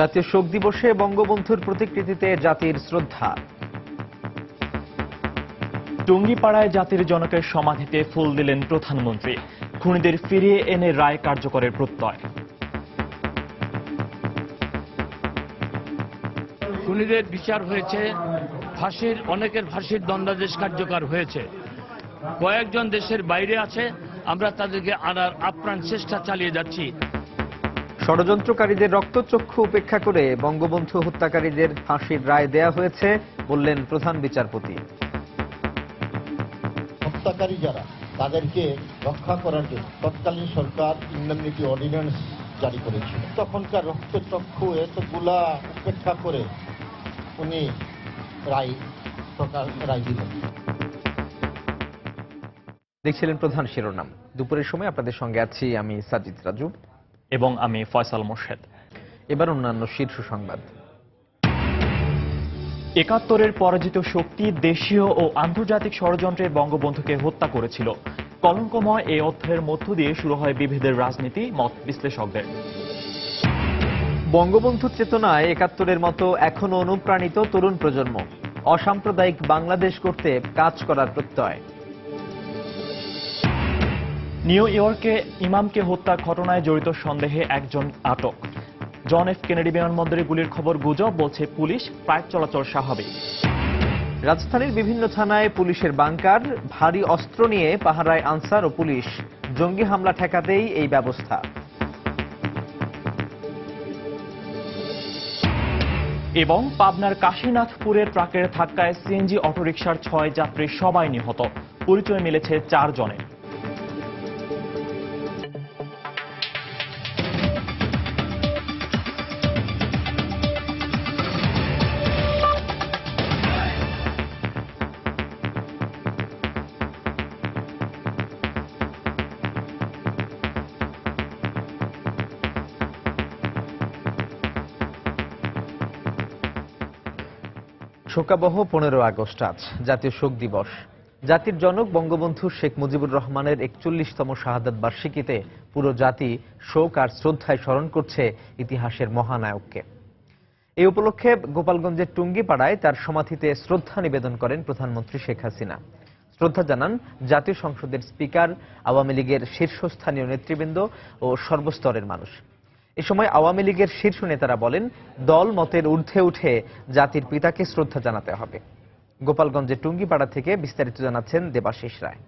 জাতীয় শোক দিবসে বঙ্গবন্ধুর প্রতিকৃতিতে জাতির শ্রদ্ধা। টুঙ্গিপাড়ায় জাতির জনকের সমাধিতে ফুল দিলেন প্রধানমন্ত্রী। খুনিদের ফিরিয়ে এনে রায় কার্যকরের প্রত্যয়। খুনিদের বিচার হয়েছে, অনেকের ফাঁসির দণ্ডাদেশ কার্যকর হয়েছে। কয়েকজন দেশের বাইরে আছে, আমরা তাদেরকে আনার আপ্রাণ চেষ্টা চালিয়ে যাচ্ছি। ষড়যন্ত্রকারীদের রক্তচক্ষু উপেক্ষা করে বঙ্গবন্ধু হত্যাকারীদের ফাঁসির রায় দেয়া হয়েছে বললেন প্রধান বিচারপতি। হত্যাকারী যারা, তাদেরকে রক্ষা করার জন্য তৎকালীন সরকার ইন্ডেমনিটি অর্ডিন্যান্স জারি করেছিল। তখনকার রক্তচক্ষু এতগুলা উপেক্ষা করে উনি রায় দিলেন। দেখছিলেন প্রধান শিরোনাম। দুপুরের সময় আপনাদের সঙ্গে আছি আমি সাজিদ রাজু এবং আমি ফয়সাল মোর্শেদ। এবার অন্যান্য শীর্ষ সংবাদ। ৭১-এর পরাজিত শক্তি দেশীয় ও আন্তর্জাতিক ষড়যন্ত্রে বঙ্গবন্ধুকে হত্যা করেছিল। কলঙ্কময় এই অধ্যায়ের মধ্য দিয়ে শুরু হয় বিভেদের রাজনীতি, মত বিশ্লেষকদের। বঙ্গবন্ধু চেতনায় ৭১-এর মতো এখনো অনুপ্রাণিত তরুণ প্রজন্ম। অসাম্প্রদায়িক বাংলাদেশ করতে কাজ করার প্রত্যয়। নিউ ইয়র্কে ইমামকে হত্যার ঘটনায় জড়িত সন্দেহে একজন আটক। জন এফ কেনেডি বিমানবন্দরে গুলির খবর গুজব, বলছে পুলিশ। ফ্লাইট চলাচল স্বাভাবিক। রাজধানীর বিভিন্ন থানায় পুলিশের বাংকার, ভারী অস্ত্র নিয়ে পাহারায় আনসার ও পুলিশ। জঙ্গি হামলা ঠেকাতেই এই ব্যবস্থা। এবং পাবনার কাশীনাথপুরের ট্রাকের ধাক্কায় সিএনজি অটোরিকশার ৬ যাত্রী সবাই নিহত। পরিচয় মিলেছে ৪ জনের। শোকাবহ ১৫ আগস্ট আজ জাতীয় শোক দিবস। জাতির জনক বঙ্গবন্ধু শেখ মুজিবুর রহমানের ৪১তম শাহাদাত বার্ষিকীতে পুরো জাতি শোক আর শ্রদ্ধায় স্মরণ করছে ইতিহাসের মহানায়ককে। এই উপলক্ষে গোপালগঞ্জের টুঙ্গিপাড়ায় তার সমাধিতে শ্রদ্ধা নিবেদন করেন প্রধানমন্ত্রী শেখ হাসিনা। শ্রদ্ধা জানান জাতীয় সংসদের স্পিকার, আওয়ামী লীগের শীর্ষস্থানীয় নেতৃবৃন্দ ও সর্বস্তরের মানুষ। এ সময় আওয়ামী লীগের শীর্ষ নেতারা বলেন, দল মতের ঊর্ধ্বে উঠে জাতির পিতাকে শ্রদ্ধা জানাতে হবে। গোপালগঞ্জের টুঙ্গিপাড়া থেকে বিস্তারিত জানাচ্ছেন দেবাশিস রায়।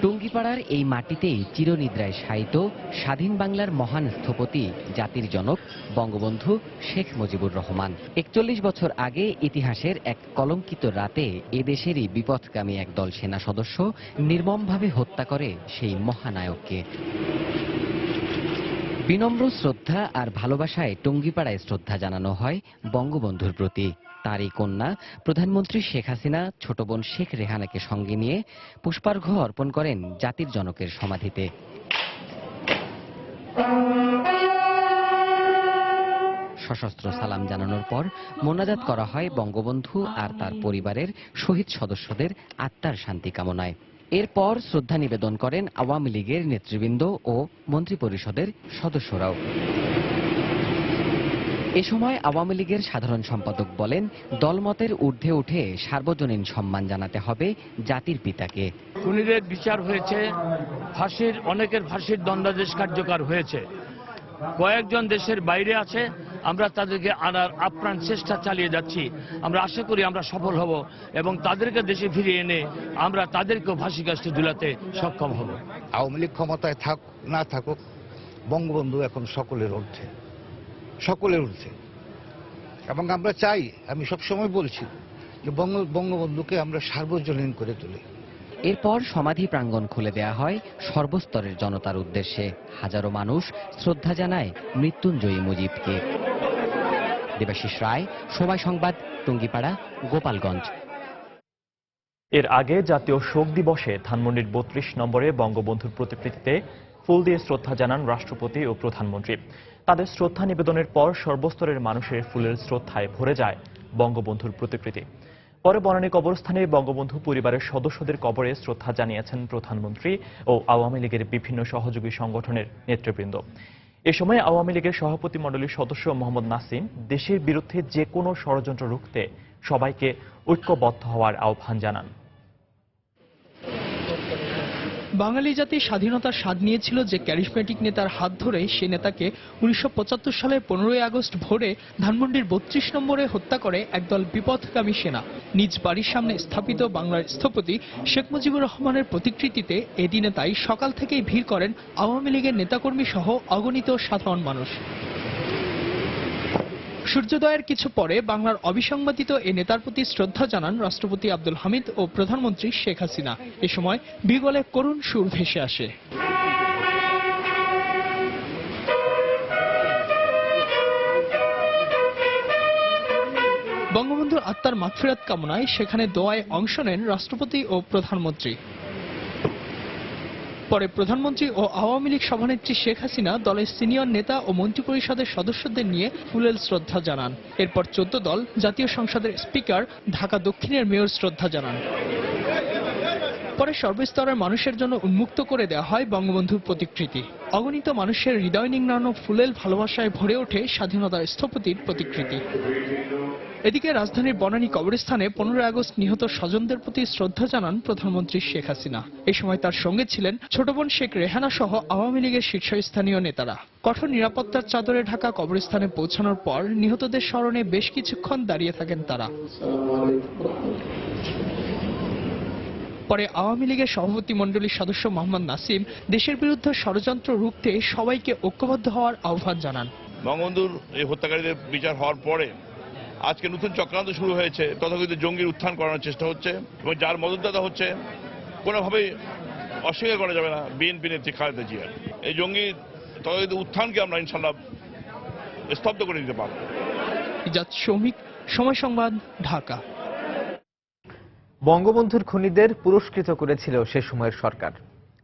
টুঙ্গিপাড়ার এই মাটিতেই চিরনিদ্রায় শায়িত স্বাধীন বাংলার মহান স্থপতি, জাতির জনক বঙ্গবন্ধু শেখ মুজিবুর রহমান। ৪১ বছর আগে ইতিহাসের এক কলঙ্কিত রাতে এদেশেরই বিপথগামী একদল সেনা সদস্য নির্মমভাবে হত্যা করে সেই মহানায়ককে। বিনম্র শ্রদ্ধা আর ভালোবাসায় টুঙ্গিপাড়ায় শ্রদ্ধা জানানো হয় বঙ্গবন্ধুর প্রতি। তারই কন্যা প্রধানমন্ত্রী শেখ হাসিনা ছোট বোন শেখ রেহানাকে সঙ্গে নিয়ে পুষ্পার্ঘ্য অর্পণ করেন জাতির জনকের সমাধিতে। সশস্ত্র সালাম জানানোর পর মোনাজাত করা হয় বঙ্গবন্ধু আর তার পরিবারের শহীদ সদস্যদের আত্মার শান্তি কামনায়। এরপর শ্রদ্ধা নিবেদন করেন আওয়ামী লীগের নেতৃবৃন্দ ও মন্ত্রিপরিষদের সদস্যরাও। এ সময় আওয়ামী লীগের সাধারণ সম্পাদক বলেন, দলমতের ঊর্ধ্বে উঠে সার্বজনীন সম্মান জানাতে হবে জাতির পিতাকে। খুনিদের বিচার হয়েছে, অনেকের ফাঁসির দণ্ডাদেশ কার্যকর হয়েছে। কয়েকজন দেশের বাইরে আছে, আমরা তাদেরকে আনার আপ্রাণ চেষ্টা চালিয়ে যাচ্ছি। আমরা আশা করি আমরা সফল হব এবং তাদেরকে দেশে ফিরিয়ে এনে আমরা তাদেরকেও ফাঁসি কাস্টে ঝুলাতে সক্ষম হব। আওয়ামী লীগ ক্ষমতায় থাক না থাকুক, বঙ্গবন্ধু এখন সকলের ঊর্ধ্বে, সকলের ঊর্ধ্বে। এবং আমরা চাই, আমি সবসময় বলছি যে বঙ্গবন্ধুকে আমরা সার্বজনীন করে তুলি। এরপর সমাধি প্রাঙ্গণ খুলে দেয়া হয় সর্বস্তরের জনতার উদ্দেশ্যে। হাজারো মানুষ শ্রদ্ধা জানায় মৃত্যুঞ্জয়ী মুজিবকে। দেবাশিস রায়, সময় সংবাদ, টুঙ্গিপাড়া, গোপালগঞ্জ। এর আগে জাতীয় শোক দিবসে ধানমন্ডির ৩২ নম্বরে বঙ্গবন্ধুর প্রতিকৃতিতে ফুল দিয়ে শ্রদ্ধা জানান রাষ্ট্রপতি ও প্রধানমন্ত্রী। তাদের শ্রদ্ধা নিবেদনের পর সর্বস্তরের মানুষের ফুলের শ্রদ্ধায় ভরে যায় বঙ্গবন্ধুর প্রতিকৃতি। পরে বনানী কবরস্থানে বঙ্গবন্ধু পরিবারের সদস্যদের কবরে শ্রদ্ধা জানিয়েছেন প্রধানমন্ত্রী ও আওয়ামী লীগের বিভিন্ন সহযোগী সংগঠনের নেতৃবৃন্দ। এ সময় আওয়ামী লীগের সভাপতিমণ্ডলীর সদস্য মোহাম্মদ নাসিম দেশের বিরুদ্ধে যে কোনো ষড়যন্ত্র রুখতে সবাইকে ঐক্যবদ্ধ হওয়ার আহ্বান জানান। বাঙালি জাতি স্বাধীনতার স্বাদ নিয়েছিল যে ক্যারিসমেটিক নেতার হাত ধরে সে নেতাকে 1975 সালের 15ই আগস্ট ভোরে ধানমন্ডির 32 নম্বরে হত্যা করে একদল বিপথগামী সেনা। নিজ বাড়ির সামনে স্থাপিত বাংলার স্থপতি শেখ মুজিবুর রহমানের প্রতিকৃতিতে এদিনে তাই সকাল থেকেই ভিড় করেন আওয়ামী লীগের নেতাকর্মী সহ অগণিত সাধারণ মানুষ। সূর্যোদয়ের কিছু পরে বাংলার অবিসংবাদিত এ নেতার প্রতি শ্রদ্ধা জানান রাষ্ট্রপতি আব্দুল হামিদ ও প্রধানমন্ত্রী শেখ হাসিনা। এ সময় বিগলে করুণ সুর ভেসে আসে। বঙ্গবন্ধুর আত্মার মাগফিরাত কামনায় সেখানে দোয়ায় অংশ নেন রাষ্ট্রপতি ও প্রধানমন্ত্রী। পরে প্রধানমন্ত্রী ও আওয়ামী লীগ সভানেত্রী শেখ হাসিনা দলের সিনিয়র নেতা ও মন্ত্রিপরিষদের সদস্যদের নিয়ে ফুলেল শ্রদ্ধা জানান। এরপর 14 দল, জাতীয় সংসদের স্পিকার, ঢাকা দক্ষিণের মেয়র শ্রদ্ধা জানান। পরে সর্বস্তরের মানুষের জন্য উন্মুক্ত করে দেওয়া হয় বঙ্গবন্ধুর প্রতিকৃতি। অগণিত মানুষের হৃদয় নিংড়ানো ফুলেল ভালোবাসায় ভরে ওঠে স্বাধীনতার স্থপতির প্রতিকৃতি। এদিকে রাজধানীর বনানী কবরস্থানে 15 আগস্ট নিহত স্বজনদের প্রতি শ্রদ্ধা জানান প্রধানমন্ত্রী শেখ হাসিনা। এই সময় তার সঙ্গে ছিলেন ছোট বোন শেখ রেহানা সহ আওয়ামী লীগের শীর্ষস্থানীয় নেতারা। কঠোর নিরাপত্তার চাদরে ঢাকা কবরস্থানে পৌঁছানোর পর নিহতদের স্মরণে বেশ কিছুক্ষণ দাঁড়িয়ে থাকেন তারা। পরে আওয়ামী লীগের সভাপতিমণ্ডলীর সদস্য মোহাম্মদ নাসিম দেশের বিরুদ্ধে ষড়যন্ত্র রুখতে সবাইকে ঐক্যবদ্ধ হওয়ার আহ্বান জানান। বঙ্গবন্ধুর এই হত্যাকারীদের বিচার হওয়ার পরে আজকে নতুন চক্রান্ত শুরু হয়েছে, তথাকথিত জঙ্গির উত্থান করানোর চেষ্টা হচ্ছে এবং যার মদতদাতা হচ্ছে কোনোভাবেই অস্বীকার করা যাবে না বিএনপি নেত্রী খালেদা জিয়া। এই জঙ্গি তথাকথিত উত্থানকে আমরা ইনশাল্লাহ স্তব্ধ করে দিতে পারব। ইজাজ শৌমিক, সময় সংবাদ, ঢাকা। বঙ্গবন্ধুর খুনিদের পুরস্কৃত করেছিল সে সময়ের সরকার।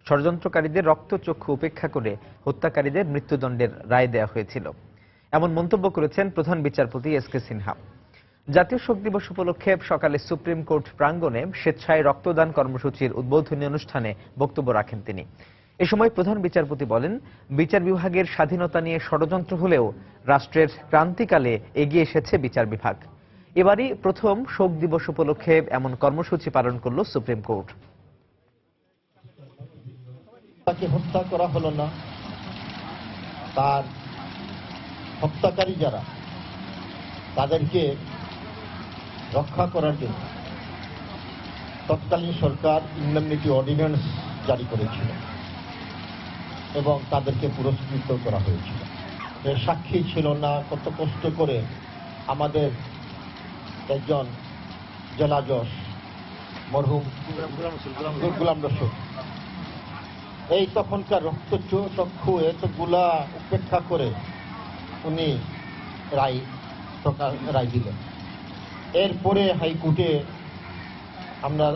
ষড়যন্ত্রকারীদের রক্তচক্ষু উপেক্ষা করে হত্যাকারীদের মৃত্যুদণ্ডের রায় দেওয়া হয়েছিল, এমন মন্তব্য করেছেন প্রধান বিচারপতি এস.কে. সিনহা। জাতীয় শোক দিবস উপলক্ষে সকালে সুপ্রিম কোর্ট প্রাঙ্গণে স্বেচ্ছায় রক্তদান কর্মসূচির উদ্বোধনী অনুষ্ঠানে বক্তব্য রাখেন তিনি। এ সময় প্রধান বিচারপতি বলেন, বিচার বিভাগের স্বাধীনতা নিয়ে ষড়যন্ত্র হলেও রাষ্ট্রের ক্রান্তিকালে এগিয়ে এসেছে বিচার বিভাগ। এবারই প্রথম শোক দিবস উপলক্ষে এমন কর্মসূচি পালন করল সুপ্রিম কোর্ট। তাকে হত্যা করা হলো না, তার হত্যাকারী যারা তাদেরকে রক্ষা করার জন্য তৎকালীন সরকার ইন্ডেমনিটি অর্ডিন্যান্স জারি করেছিল এবং তাদেরকে পুরস্কৃত করা হয়েছিল। এর সাক্ষী ছিল না কত কষ্ট করে আমাদের একজন জেলা জজ মরহুম গোলাম রসুল এই তখনকার রক্তচক্ষু এতগুলা উপেক্ষা করে উনি রায় দিলেন। এরপরে হাইকোর্টে আমরা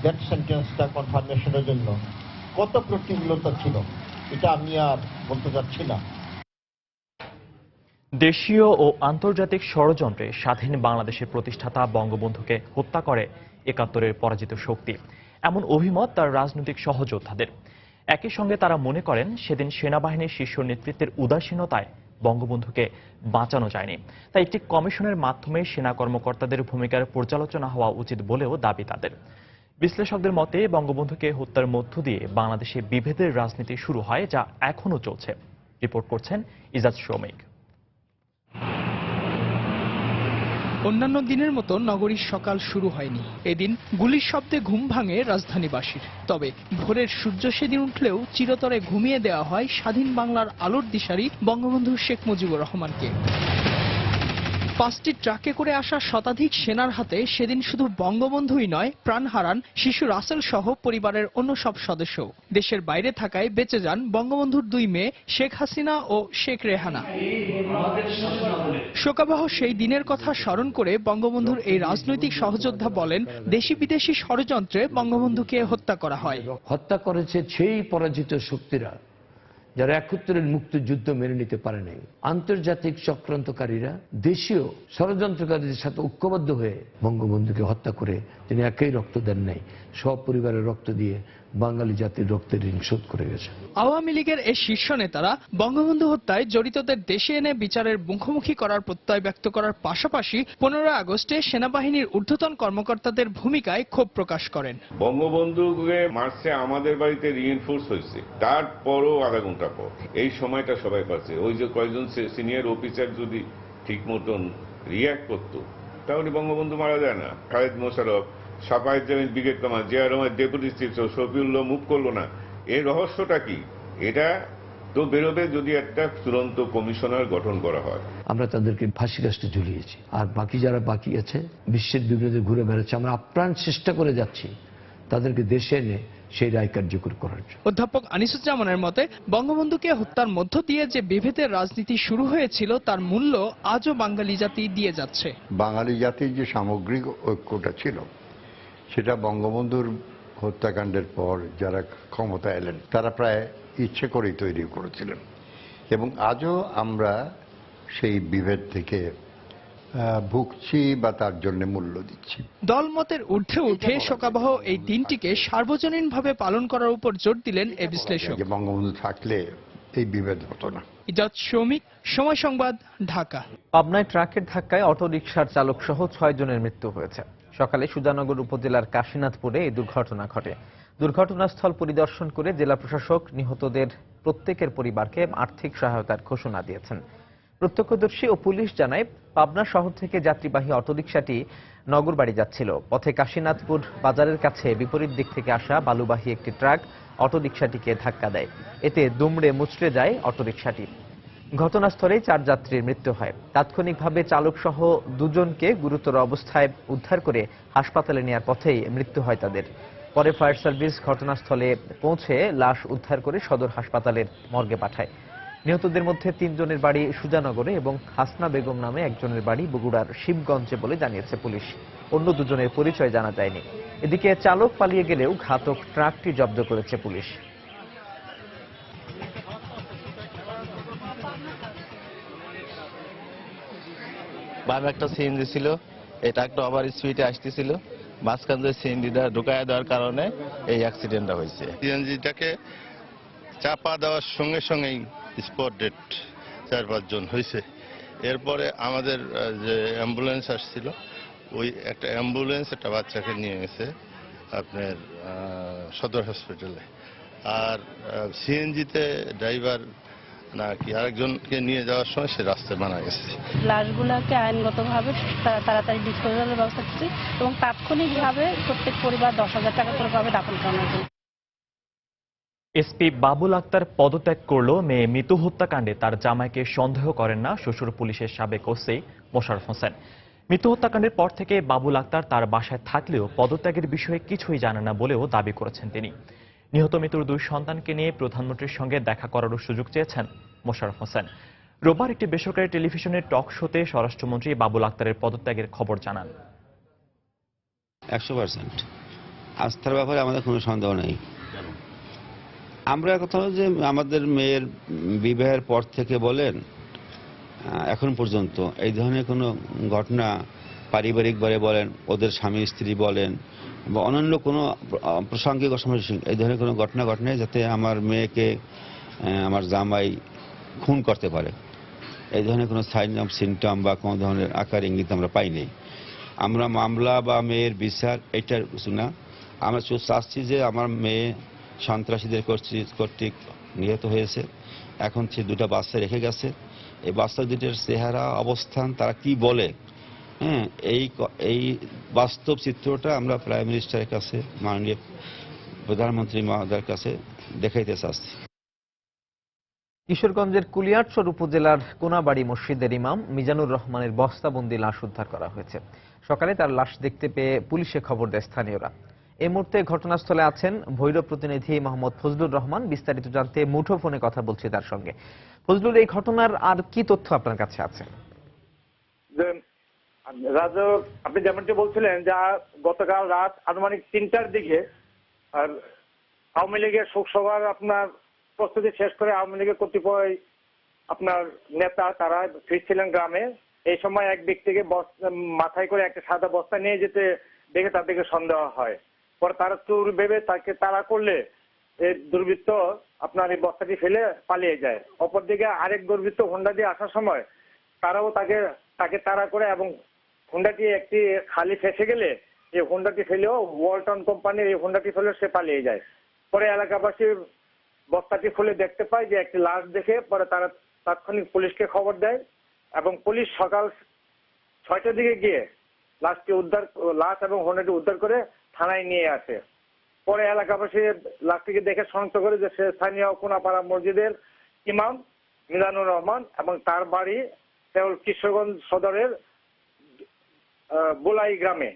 ডেথ সেন্টেন্সটা কনফার্মেশনের জন্য কত প্রতিকূলতা ছিল এটা আমি আর বলতে চাচ্ছি না। দেশীয় ও আন্তর্জাতিক ষড়যন্ত্রে স্বাধীন বাংলাদেশের প্রতিষ্ঠাতা বঙ্গবন্ধুকে হত্যা করে ৭১-এর পরাজিত শক্তি, এমন অভিমত তার রাজনৈতিক সহযোদ্ধাদের। একই সঙ্গে তারা মনে করেন সেদিন সেনাবাহিনীর শীর্ষ নেতৃত্বের উদাসীনতায় বঙ্গবন্ধুকে বাঁচানো যায়নি, তাই একটি কমিশনের মাধ্যমে সেনা কর্মকর্তাদের ভূমিকার পর্যালোচনা হওয়া উচিত বলেও দাবি তাদের। বিশ্লেষকদের মতে বঙ্গবন্ধুকে হত্যার মধ্য দিয়ে বাংলাদেশে বিভেদের রাজনীতি শুরু হয়, যা এখনও চলছে। রিপোর্ট করছেন ইজাজ শৌমিক। অন্যান্য দিনের মতো নগরীর সকাল শুরু হয়নি। এদিন গুলির শব্দে ঘুম ভাঙে রাজধানীবাসীর। তবে ভোরের সূর্য সেদিন উঠলেও চিরতরে ঘুমিয়ে দেওয়া হয় স্বাধীন বাংলার আলোর দিশারি বঙ্গবন্ধু শেখ মুজিবুর রহমানকে। 5টি ট্রাকে করে আসা শতাধিক সেনার হাতে সেদিন শুধু বঙ্গবন্ধুই নয়, প্রাণ হারান শিশু রাসেল সহ পরিবারের অন্য সব সদস্য। দেশের বাইরে থাকায় বেঁচে যান বঙ্গবন্ধুর 2 মেয়ে শেখ হাসিনা ও শেখ রেহানা। শোকাবহ সেই দিনের কথা স্মরণ করে বঙ্গবন্ধুর এই রাজনৈতিক সহযোদ্ধা বলেন, দেশি বিদেশি ষড়যন্ত্রে বঙ্গবন্ধুকে হত্যা করা হয়। হত্যা করেছে সেই পরাজিত শক্তিরা যারা ৭১-এর মুক্তিযুদ্ধ মেনে নিতে পারে নাই। আন্তর্জাতিক চক্রান্তকারীরা দেশীয় ষড়যন্ত্রকারীদের সাথে ঐক্যবদ্ধ হয়ে বঙ্গবন্ধুকে হত্যা করে তিনি একাই রক্ত দেন নাই, সব পরিবারের রক্ত দিয়ে বাঙালি জাতির রক্তের ঋণ শোধ করে গেছে। আওয়ামী লীগের এই শীর্ষ নেতারা বঙ্গবন্ধু হত্যায় জড়িতদের দেশে এনে বিচারের মুখোমুখি করার প্রত্যয় ব্যক্ত করার পাশাপাশি 15 আগস্টে সেনাবাহিনীর ঊর্ধ্বতন কর্মকর্তাদের ভূমিকায় ক্ষোভ প্রকাশ করেন। বঙ্গবন্ধুকে মার্চে আমাদের বাড়িতে রিইনফোর্স হয়েছে, তারপরও আধা ঘন্টা পর এই সময়টা সবাই পাচ্ছে। ওই যে কয়েকজন সিনিয়র অফিসার যদি ঠিক মতন রিয়াক্ট করতো তাহলে বঙ্গবন্ধু মারা যায় না। Khaled Mosharraf, Safayet Jamil brigade commander, Zia Rahman deputy chief, Shafiullah move করলো না। এর রহস্যটা কি? এটা তো বেরোবে যদি একটা চূড়ান্ত কমিশনার গঠন করা হয়। আমরা তাদেরকে ফাঁসি কাস্টে ঝুলিয়েছি, আর বাকি যারা বাকি আছে বিশ্বের বিরুদ্ধে ঘুরে বেড়াচ্ছে। আমরা আপ্রাণ চেষ্টা করে যাচ্ছি তাদেরকে দেশে এনে সেই রায় কার্যকর করার জন্য। অধ্যাপক আনিসুজ্জামানের মতে বঙ্গবন্ধুকে হত্যার মধ্য দিয়ে যে বিভেদের রাজনীতি শুরু হয়েছিল তার মূল্য আজও বাঙালি জাতি দিয়ে যাচ্ছে। বাঙালি জাতির যে সামগ্রিক ঐক্যটা ছিল সেটা বঙ্গবন্ধুর হত্যাকাণ্ডের পর যারা ক্ষমতা এলেন তারা প্রায় ইচ্ছে করেই তৈরি করেছিলেন, এবং আজও আমরা সেই বিভেদ থেকে ভুগছি বা তার জন্য মূল্য দিচ্ছি। দলমতের ঊর্ধ্বে উঠে শোকাবহ এই দিনটিকে সার্বজনীনভাবে পালন করার উপর জোর দিলেন এ বিশ্লেষক। বঙ্গবন্ধু থাকলে এই বিভেদ হতো না। ইজাদ শৌমিক, সময় সংবাদ, ঢাকা। পাবনায় ট্রাকের ধাক্কায় অটোরিকশার চালক সহ 6 জনের মৃত্যু হয়েছে। সকালে সুজানগর উপজেলার কাশীনাথপুরে এই দুর্ঘটনা ঘটে। দুর্ঘটনাস্থল পরিদর্শন করে জেলা প্রশাসক নিহতদের প্রত্যেকের পরিবারকে আর্থিক সহায়তার ঘোষণা দিয়েছেন। প্রত্যক্ষদর্শী ও পুলিশ জানায়, পাবনা শহর থেকে যাত্রীবাহী অটোরিকশাটি নগরবাড়ি যাচ্ছিল। পথে কাশীনাথপুর বাজারের কাছে বিপরীত দিক থেকে আসা বালুবাহী একটি ট্রাক অটোরিকশাটিকে ধাক্কা দেয়। এতে দুমড়ে মুচড়ে যায় অটোরিকশাটি। ঘটনাস্থলেই 4 যাত্রীর মৃত্যু হয়। তাৎক্ষণিকভাবে চালক সহ 2 জনকে গুরুতর অবস্থায় উদ্ধার করে হাসপাতালে নেওয়ার পথেই মৃত্যু হয় তাদের। পরে ফায়ার সার্ভিস ঘটনাস্থলে পৌঁছে লাশ উদ্ধার করে সদর হাসপাতালের মর্গে পাঠায়। নিহতদের মধ্যে 3 জনের বাড়ি সুজানগরে এবং হাসনা বেগম নামে একজনের বাড়ি বগুড়ার শিবগঞ্জে বলে জানিয়েছে পুলিশ। অন্য 2 জনের পরিচয় জানা যায়নি। এদিকে চালক পালিয়ে গেলেও ঘাতক ট্রাকটি জব্দ করেছে পুলিশ। বামে একটা সিএনজি ছিল, এটা একটা ওভার স্পিডে আসতেছিল, মাঝখান দিয়ে সিএনজিটা ঢুকায় দেওয়ার কারণে এই অ্যাক্সিডেন্টটা হয়েছে। সিএনজিটাকে চাপা দেওয়ার সঙ্গে সঙ্গেই স্পট ডেড 4-5 জন হয়েছে। এরপরে আমাদের যে অ্যাম্বুলেন্স আসছিল, ওই একটা অ্যাম্বুলেন্স একটা বাচ্চাকে নিয়ে গেছে আপনার সদর হসপিটালে। আর সিএনজিতে ড্রাইভার নাকি আরেকজনকে নিয়ে যাওয়ার সময় সে রাস্তায় মারা গেছে। লাশগুলোকে আইনগতভাবে তাড়াতাড়ি ডিসপোজালের ব্যবস্থা করছি এবং তাৎক্ষণিকভাবে প্রত্যেক পরিবার 10,000 টাকা করে পাবে দাফন করানোর জন্য। এসপি বাবুল আক্তার পদত্যাগ করল। মেয়ে মিতু হত্যাকাণ্ডে তার জামাইকে সন্দেহ করেন না শ্বশুর পুলিশের সাবেক ওসি মোশাররফ হোসেন। মিতু হত্যাকাণ্ডের পর থেকে বাবুল আক্তার তার বাসায় থাকলেও পদত্যাগের বিষয়ে কিছুই জানে না বলেও দাবি করেছেন তিনি। নিহত মিতুর 2 সন্তানকে নিয়ে প্রধানমন্ত্রীর সঙ্গে দেখা করারও সুযোগ চেয়েছেন মোশাররফ হোসেন। রোববার একটি বেসরকারি টেলিভিশনের টক শোতে স্বরাষ্ট্রমন্ত্রী বাবুল আক্তারের পদত্যাগের খবর জানান। 100% আস্থার ব্যাপারে আমাদের কোনো সন্দেহ নেই। আমরা কথা হলো যে আমাদের মেয়ের বিবাহের পর থেকে বলেন এখন পর্যন্ত এই ধরনের কোনো ঘটনা পারিবারিকভাবে বলেন, ওদের স্বামী স্ত্রী বলেন বা অন্যান্য কোনো প্রাসঙ্গিক অসামরিক এই ধরনের কোনো ঘটনা ঘটে যাতে আমার মেয়েকে আমার জামাই খুন করতে পারে, এই ধরনের কোনো সাইন অফ সিমটম বা কোনো ধরনের আকার ইঙ্গিত আমরা পাইনি। আমরা মামলা বা মেয়ের বিচার এটার কিছু না। আমরা চাচ্ছি যে আমার মেয়ে সন্ত্রাসীদের কর্তৃক নিহত হয়েছে, এখন সে 2টা বাচ্চা রেখে গেছে। এই বাচ্চা দুটোর চেহারা অবস্থান তারা কি বলে, এই বাস্তব চিত্রটা আমরা প্রাইম মিনিস্টারের কাছে, মাননীয় প্রধানমন্ত্রী মহোদয়ের কাছে দেখাইতে চাচ্ছি। কিশোরগঞ্জের কুলিয়ারচর উপজেলার কোনাবাড়ি মসজিদের ইমাম মিজানুর রহমানের বস্তাবন্দি লাশ উদ্ধার করা হয়েছে। সকালে তার লাশ দেখতে পেয়ে পুলিশে খবর দেয় স্থানীয়রা। এই মুহূর্তে ঘটনাস্থলে আছেন ভৈরব প্রতিনিধি মোহাম্মদ ফজলুর রহমান। বিস্তারিত জানতে মুঠোফোনে কথা বলছি তার সঙ্গে। ফজলুর, এই ঘটনার আর কি তথ্য আপনার কাছে আছে? রাজু, আপনি যেমনটি বলছিলেন যে গতকাল রাত আনুমানিক 3টার দিকে আর আওয়ামী লীগের শোকসভার আপনার প্রস্তুতি শেষ করে আওয়ামী লীগের কতিপয় আপনার নেতা তারা ফিরছিলেন গ্রামে। এই সময় এক ব্যক্তিকে মাথায় করে একটা সাদা বস্তা নিয়ে যেতে দেখে তাদেরকে সন্দেহ হয়। পরে তারা চোর ভেবে তাকে তাড়া করলে এই দুর্বৃত্ত আপনার এই বস্তাটি ফেলে পালিয়ে যায়। অপরদিকে আরেক দুর্বৃত্ত হোন্ডা দিয়ে আসার সময় তারাও তাকে তাড়া করে এবং হোন্ডাটি একটি খালি ফেসে গেলে এই হোন্ডাটি ফেলেও ওয়ালটন কোম্পানির এই হোন্ডাটি ফেলেও সে পালিয়ে যায়। পরে এলাকাবাসী বস্তাটি খুলে দেখতে পায় যে একটি লাশ দেখে পরে তারা তাৎক্ষণিক পুলিশকে খবর দেয় এবং পুলিশ সকাল 6টার দিকে গিয়ে লাশ এবং হোন্ডাটি উদ্ধার করে থানায় নিয়ে আসে। পরে এলাকাবাসী লাশটিকে দেখে শনাক্ত করে যে সে স্থানীয় কোনাপাড়া মসজিদের ইমাম মিজানুর রহমান এবং তার বাড়ি কিশোরগঞ্জ সদরের বোলাই গ্রামে।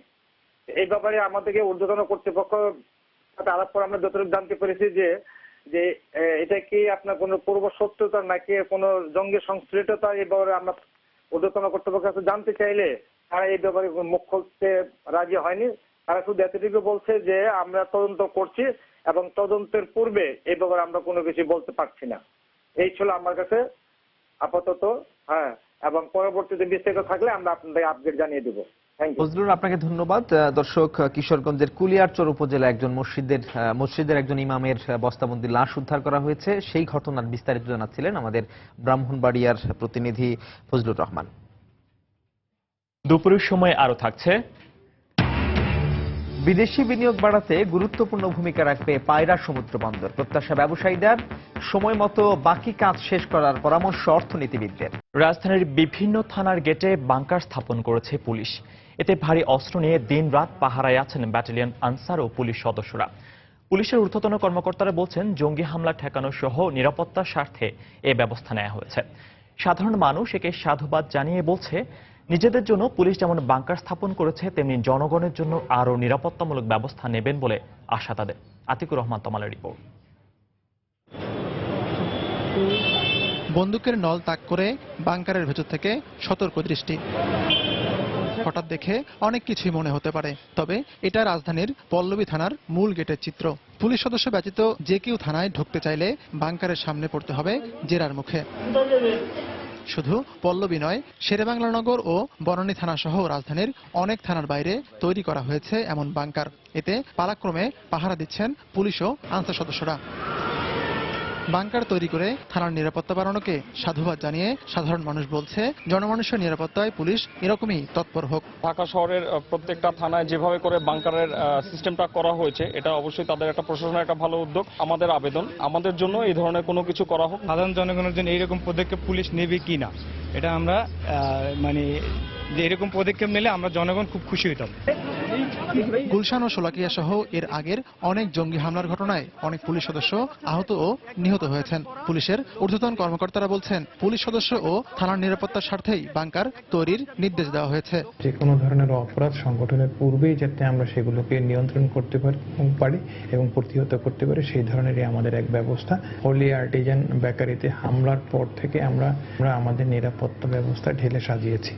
এই ব্যাপারে আমাদেরকে ঊর্ধ্বতন কর্তৃপক্ষ সাথে আলাপ করে আমরা যতটুকু জানতে পেরেছি যে এটা কি আপনার কোনো পূর্ব শত্রুতা নাকি কোনো জঙ্গি সংশ্লিষ্টতা, এই ব্যাপারে আমরা ঊর্ধ্বতন কর্তৃপক্ষের কাছে জানতে চাইলে তারা এই ব্যাপারে মুখ খুলতে রাজি হয়নি। তারা শুধু এতটুকু বলছে যে আমরা তদন্ত করছি এবং তদন্তের পূর্বে এই ব্যাপারে আমরা কোনো কিছু বলতে পারছি না। এই ছিল আমার কাছে আপাতত। হ্যাঁ, এবং পরবর্তীতে বিস্তারিত থাকলে আমরা আপনাদের আপডেট জানিয়ে দেবো। ফজলুর, আপনাকে ধন্যবাদ। দর্শক, কিশোরগঞ্জের কুলিয়ারচর উপজেলা একজন মসজিদের একজন ইমামের বস্তাবন্দি লাশ উদ্ধার করা হয়েছে। সেই ঘটনার বিস্তারিত জানাচ্ছিলেন আমাদের ব্রাহ্মণবাড়িয়ার প্রতিনিধি ফজলুর রহমান। দুপুরের সময় আরো থাকছে, বিদেশি বিনিয়োগ বাড়াতে গুরুত্বপূর্ণ ভূমিকা রাখবে পায়রা সমুদ্র বন্দর। প্রত্যাশা ব্যবসায়ীদের, সময় মতো বাকি কাজ শেষ করার পরামর্শ অর্থনীতিবিদদের। রাজধানীর বিভিন্ন থানার গেটে বাংকার স্থাপন করেছে পুলিশ। এতে ভারী অস্ত্র নিয়ে দিনরাত পাহারায় আছেন ব্যাটালিয়ন আনসার ও পুলিশ সদস্যরা। পুলিশের ঊর্ধ্বতন কর্মকর্তারা বলছেন, জঙ্গি হামলা ঠেকানো সহ নিরাপত্তার স্বার্থে এ ব্যবস্থা নেওয়া হয়েছে। সাধারণ মানুষ একে সাধুবাদ জানিয়ে বলছে, নিজেদের জন্য পুলিশ যেমন বাংকার স্থাপন করেছে তেমনি জনগণের জন্য আরও নিরাপত্তামূলক ব্যবস্থা নেবেন বলে আশা তাদের। আতিকুর রহমান তমালের রিপোর্ট। বন্দুকের নল তাক করে বাংকারের ভেতর থেকে সতর্ক দৃষ্টি। হঠাৎ দেখে অনেক কিছুই মনে হতে পারে, তবে এটা রাজধানীর পল্লবী থানার মূল গেটের চিত্র। পুলিশ সদস্য ব্যতীত যে কেউ থানায় ঢুকতে চাইলে বাংকারের সামনে পড়তে হবে জেরার মুখে। শুধু পল্লবী নয়, শেরেবাংলানগর ও বনানী থানা সহ রাজধানীর অনেক থানার বাইরে তৈরি করা হয়েছে এমন বাংকার। এতে পালাক্রমে পাহারা দিচ্ছেন পুলিশ ও আনসার সদস্যরা। বাংকার তৈরি করে থানার নিরাপত্তা বাড়ানোকে সাধুবাদ জানিয়ে সাধারণ মানুষ বলছে, জনমানুষের নিরাপত্তায় পুলিশ এরকমই তৎপর হোক। ঢাকা শহরের প্রত্যেকটা থানায় যেভাবে করে বাংকারের সিস্টেমটা করা হয়েছে, এটা অবশ্যই তাদের একটা প্রশাসনের একটা ভালো উদ্যোগ। আমাদের আবেদন, আমাদের জন্য এই ধরনের কোনো কিছু করা হোক। সাধারণ জনগণের জন্য এইরকম পদক্ষেপ পুলিশ নেবে কি না, এটা আমরা যে এরকম পদক্ষেপ নিলে আমরা জনগণ খুব খুশি হইতাম। গুলশান ও শোলাকিয়া সহ এর আগের অনেক জঙ্গি হামলার ঘটনায় অনেক পুলিশ সদস্য আহত ও নিহত হয়েছেন। পুলিশের ঊর্ধ্বতন কর্মকর্তারা বলছেন, পুলিশ সদস্য ও থানার নিরাপত্তার স্বার্থেই বাংকার তৈরির নির্দেশ দেওয়া হয়েছে। যে কোনো ধরনের অপরাধ সংগঠনের পূর্বেই যাতে আমরা সেগুলোকে নিয়ন্ত্রণ করতে পারি এবং প্রতিহত করতে পারি, সেই ধরনেরই আমাদের এক ব্যবস্থা। হোলি আর্টিজান বেকারিতে হামলার পর থেকে আমরা আমাদের নিরাপত্তা ব্যবস্থা ঢেলে সাজিয়েছি।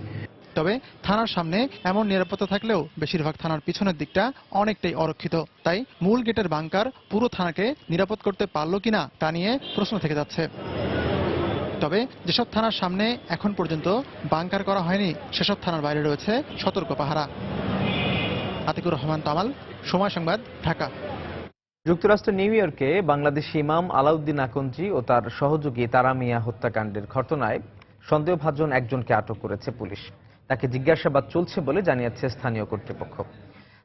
তবে থানার সামনে এমন নিরাপত্তা থাকলেও বেশিরভাগ থানার পিছনের দিকটা অনেকটাই অরক্ষিত। তাই মূল গেটের বাংকার পুরো থানাকে নিরাপদ করতে পারল কিনা তা নিয়ে প্রশ্ন থেকে যাচ্ছে। তবে যেসব থানার সামনে এখন পর্যন্ত বাংকার করা হয়নি, সেসব থানার বাইরে রয়েছে সতর্ক পাহারা। আতিকুর রহমান তামাল, সময় সংবাদ, ঢাকা। যুক্তরাষ্ট্রের নিউ ইয়র্কে বাংলাদেশি ইমাম আলাউদ্দিন আকন্জি ও তার সহযোগী তারা মিয়া হত্যাকাণ্ডের ঘটনায় সন্দেহভাজন একজনকে আটক করেছে পুলিশ। তাকে জিজ্ঞাসাবাদ চলছে বলে জানিয়েছে স্থানীয় কর্তৃপক্ষ।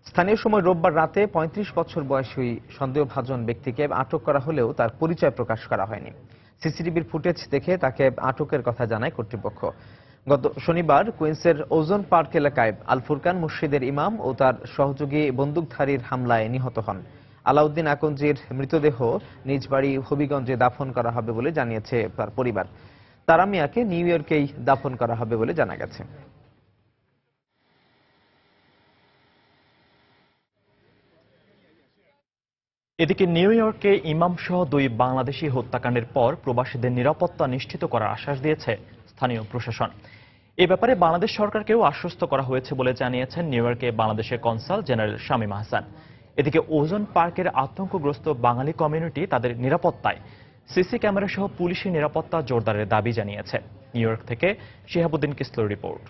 স্থানীয় সময় রোববার রাতে 35 বছর বয়সী সন্দেহভাজন ব্যক্তিকে আটক করা হলেও তার পরিচয় প্রকাশ করা হয়নি। সিসিটিভির ফুটেজ দেখে তাকে আটকের কথা জানায় কর্তৃপক্ষ। গত শনিবার কুইন্সের ওজন পার্ক এলাকায় আল ফুরকান মসজিদের ইমাম ও তার সহযোগী বন্দুকধারীর হামলায় নিহত হন। আলাউদ্দিন আকন্জির মৃতদেহ নিজ বাড়ি হবিগঞ্জে দাফন করা হবে বলে জানিয়েছে তার পরিবার। তারা মিয়াকে নিউ ইয়র্কেই দাফন করা হবে বলে জানা গেছে। এদিকে নিউ ইয়র্কে ইমাম সহ 2 বাংলাদেশি হত্যাকাণ্ডের পর প্রবাসীদের নিরাপত্তা নিশ্চিত করার আশ্বাস দিয়েছে স্থানীয় প্রশাসন। এ ব্যাপারে বাংলাদেশ সরকারকেও আশ্বস্ত করা হয়েছে বলে জানিয়েছেন নিউ ইয়র্কে বাংলাদেশের কনসাল জেনারেল শামীম আহসান। এদিকে ওজন পার্কের আতঙ্কগ্রস্ত বাঙালি কমিউনিটি তাদের নিরাপত্তায় সিসি ক্যামেরা সহ পুলিশি নিরাপত্তা জোরদারের দাবি জানিয়েছে। নিউ ইয়র্ক থেকে শিহাবুদ্দিন কিসলুর রিপোর্ট।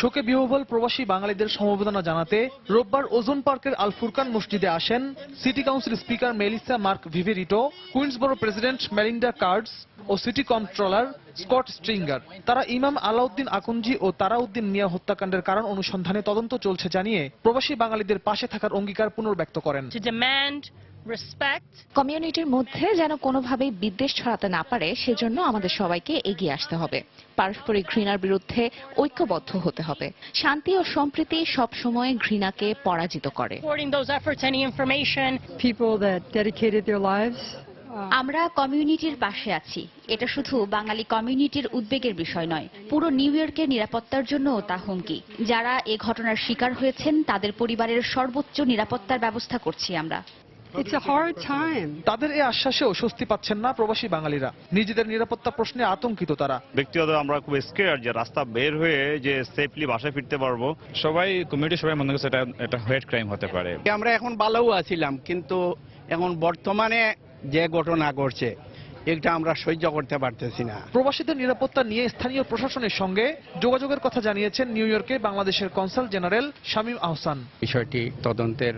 শোকে বিহ্বল প্রবাসী বাঙালিদের সমবেদনা জানাতে রোববার ওজন পার্কের আল ফুরকান মসজিদে আসেন city council speaker Melissa Mark Viverito, Queens Borough president Melinda Katz ও সিটি কন্ট্রোলার স্কট স্ট্রিঙ্গার। তারা ইমাম আলাউদ্দিন আকুঞ্জি ও তারাউদ্দিন মিয়া হত্যাকাণ্ডের কারণ অনুসন্ধানে তদন্ত চলছে জানিয়ে প্রবাসী বাঙালিদের পাশে থাকার অঙ্গীকার পুনর্ব্যক্ত করেন। কমিউনিটির মধ্যে যেন কোনোভাবেই বিদ্বেষ ছড়াতে না পারে সেজন্য আমাদের সবাইকে এগিয়ে আসতে হবে। পারস্পরিক ঘৃণার বিরুদ্ধে ঐক্যবদ্ধ হতে হবে। শান্তি ও সম্প্রীতি সবসময় ঘৃণাকে পরাজিত করে। আমরা কমিউনিটির পাশে আছি। এটা শুধু বাঙালি কমিউনিটির উদ্বেগের বিষয় নয়, পুরো নিউ ইয়র্কের নিরাপত্তার জন্য তা হুমকি। যারা এ ঘটনার শিকার হয়েছেন তাদের পরিবারের সর্বোচ্চ নিরাপত্তার ব্যবস্থা করছি আমরা। তাদের এই আশ্বাসেও স্বস্তি পাচ্ছেন না প্রবাসী বাঙালিরা। নিজেদের নিরাপত্তা প্রশ্নে আতঙ্কিত তারা। ব্যক্তিগত আমরা খুব স্কেয়ার যে রাস্তা বের হয়ে যে সেফলি বাসায় ফিরতে পারবো। সবাই কমিউনিটি সবাই মনে করছে এটা হেট ক্রাইম হতে পারে। আমরা এখন ভালোও আছিলাম, কিন্তু এখন বর্তমানে যে ঘটনা ঘটছে এটা আমরা সহ্য করতে পারতেছি না। প্রবাসীদের নিরাপত্তা নিয়ে স্থানীয় প্রশাসনের সঙ্গে যোগাযোগের কথা জানিয়েছেন নিউ ইয়র্কে বাংলাদেশের কনসাল জেনারেল শামীম আহসান। বিষয়টি তদন্তের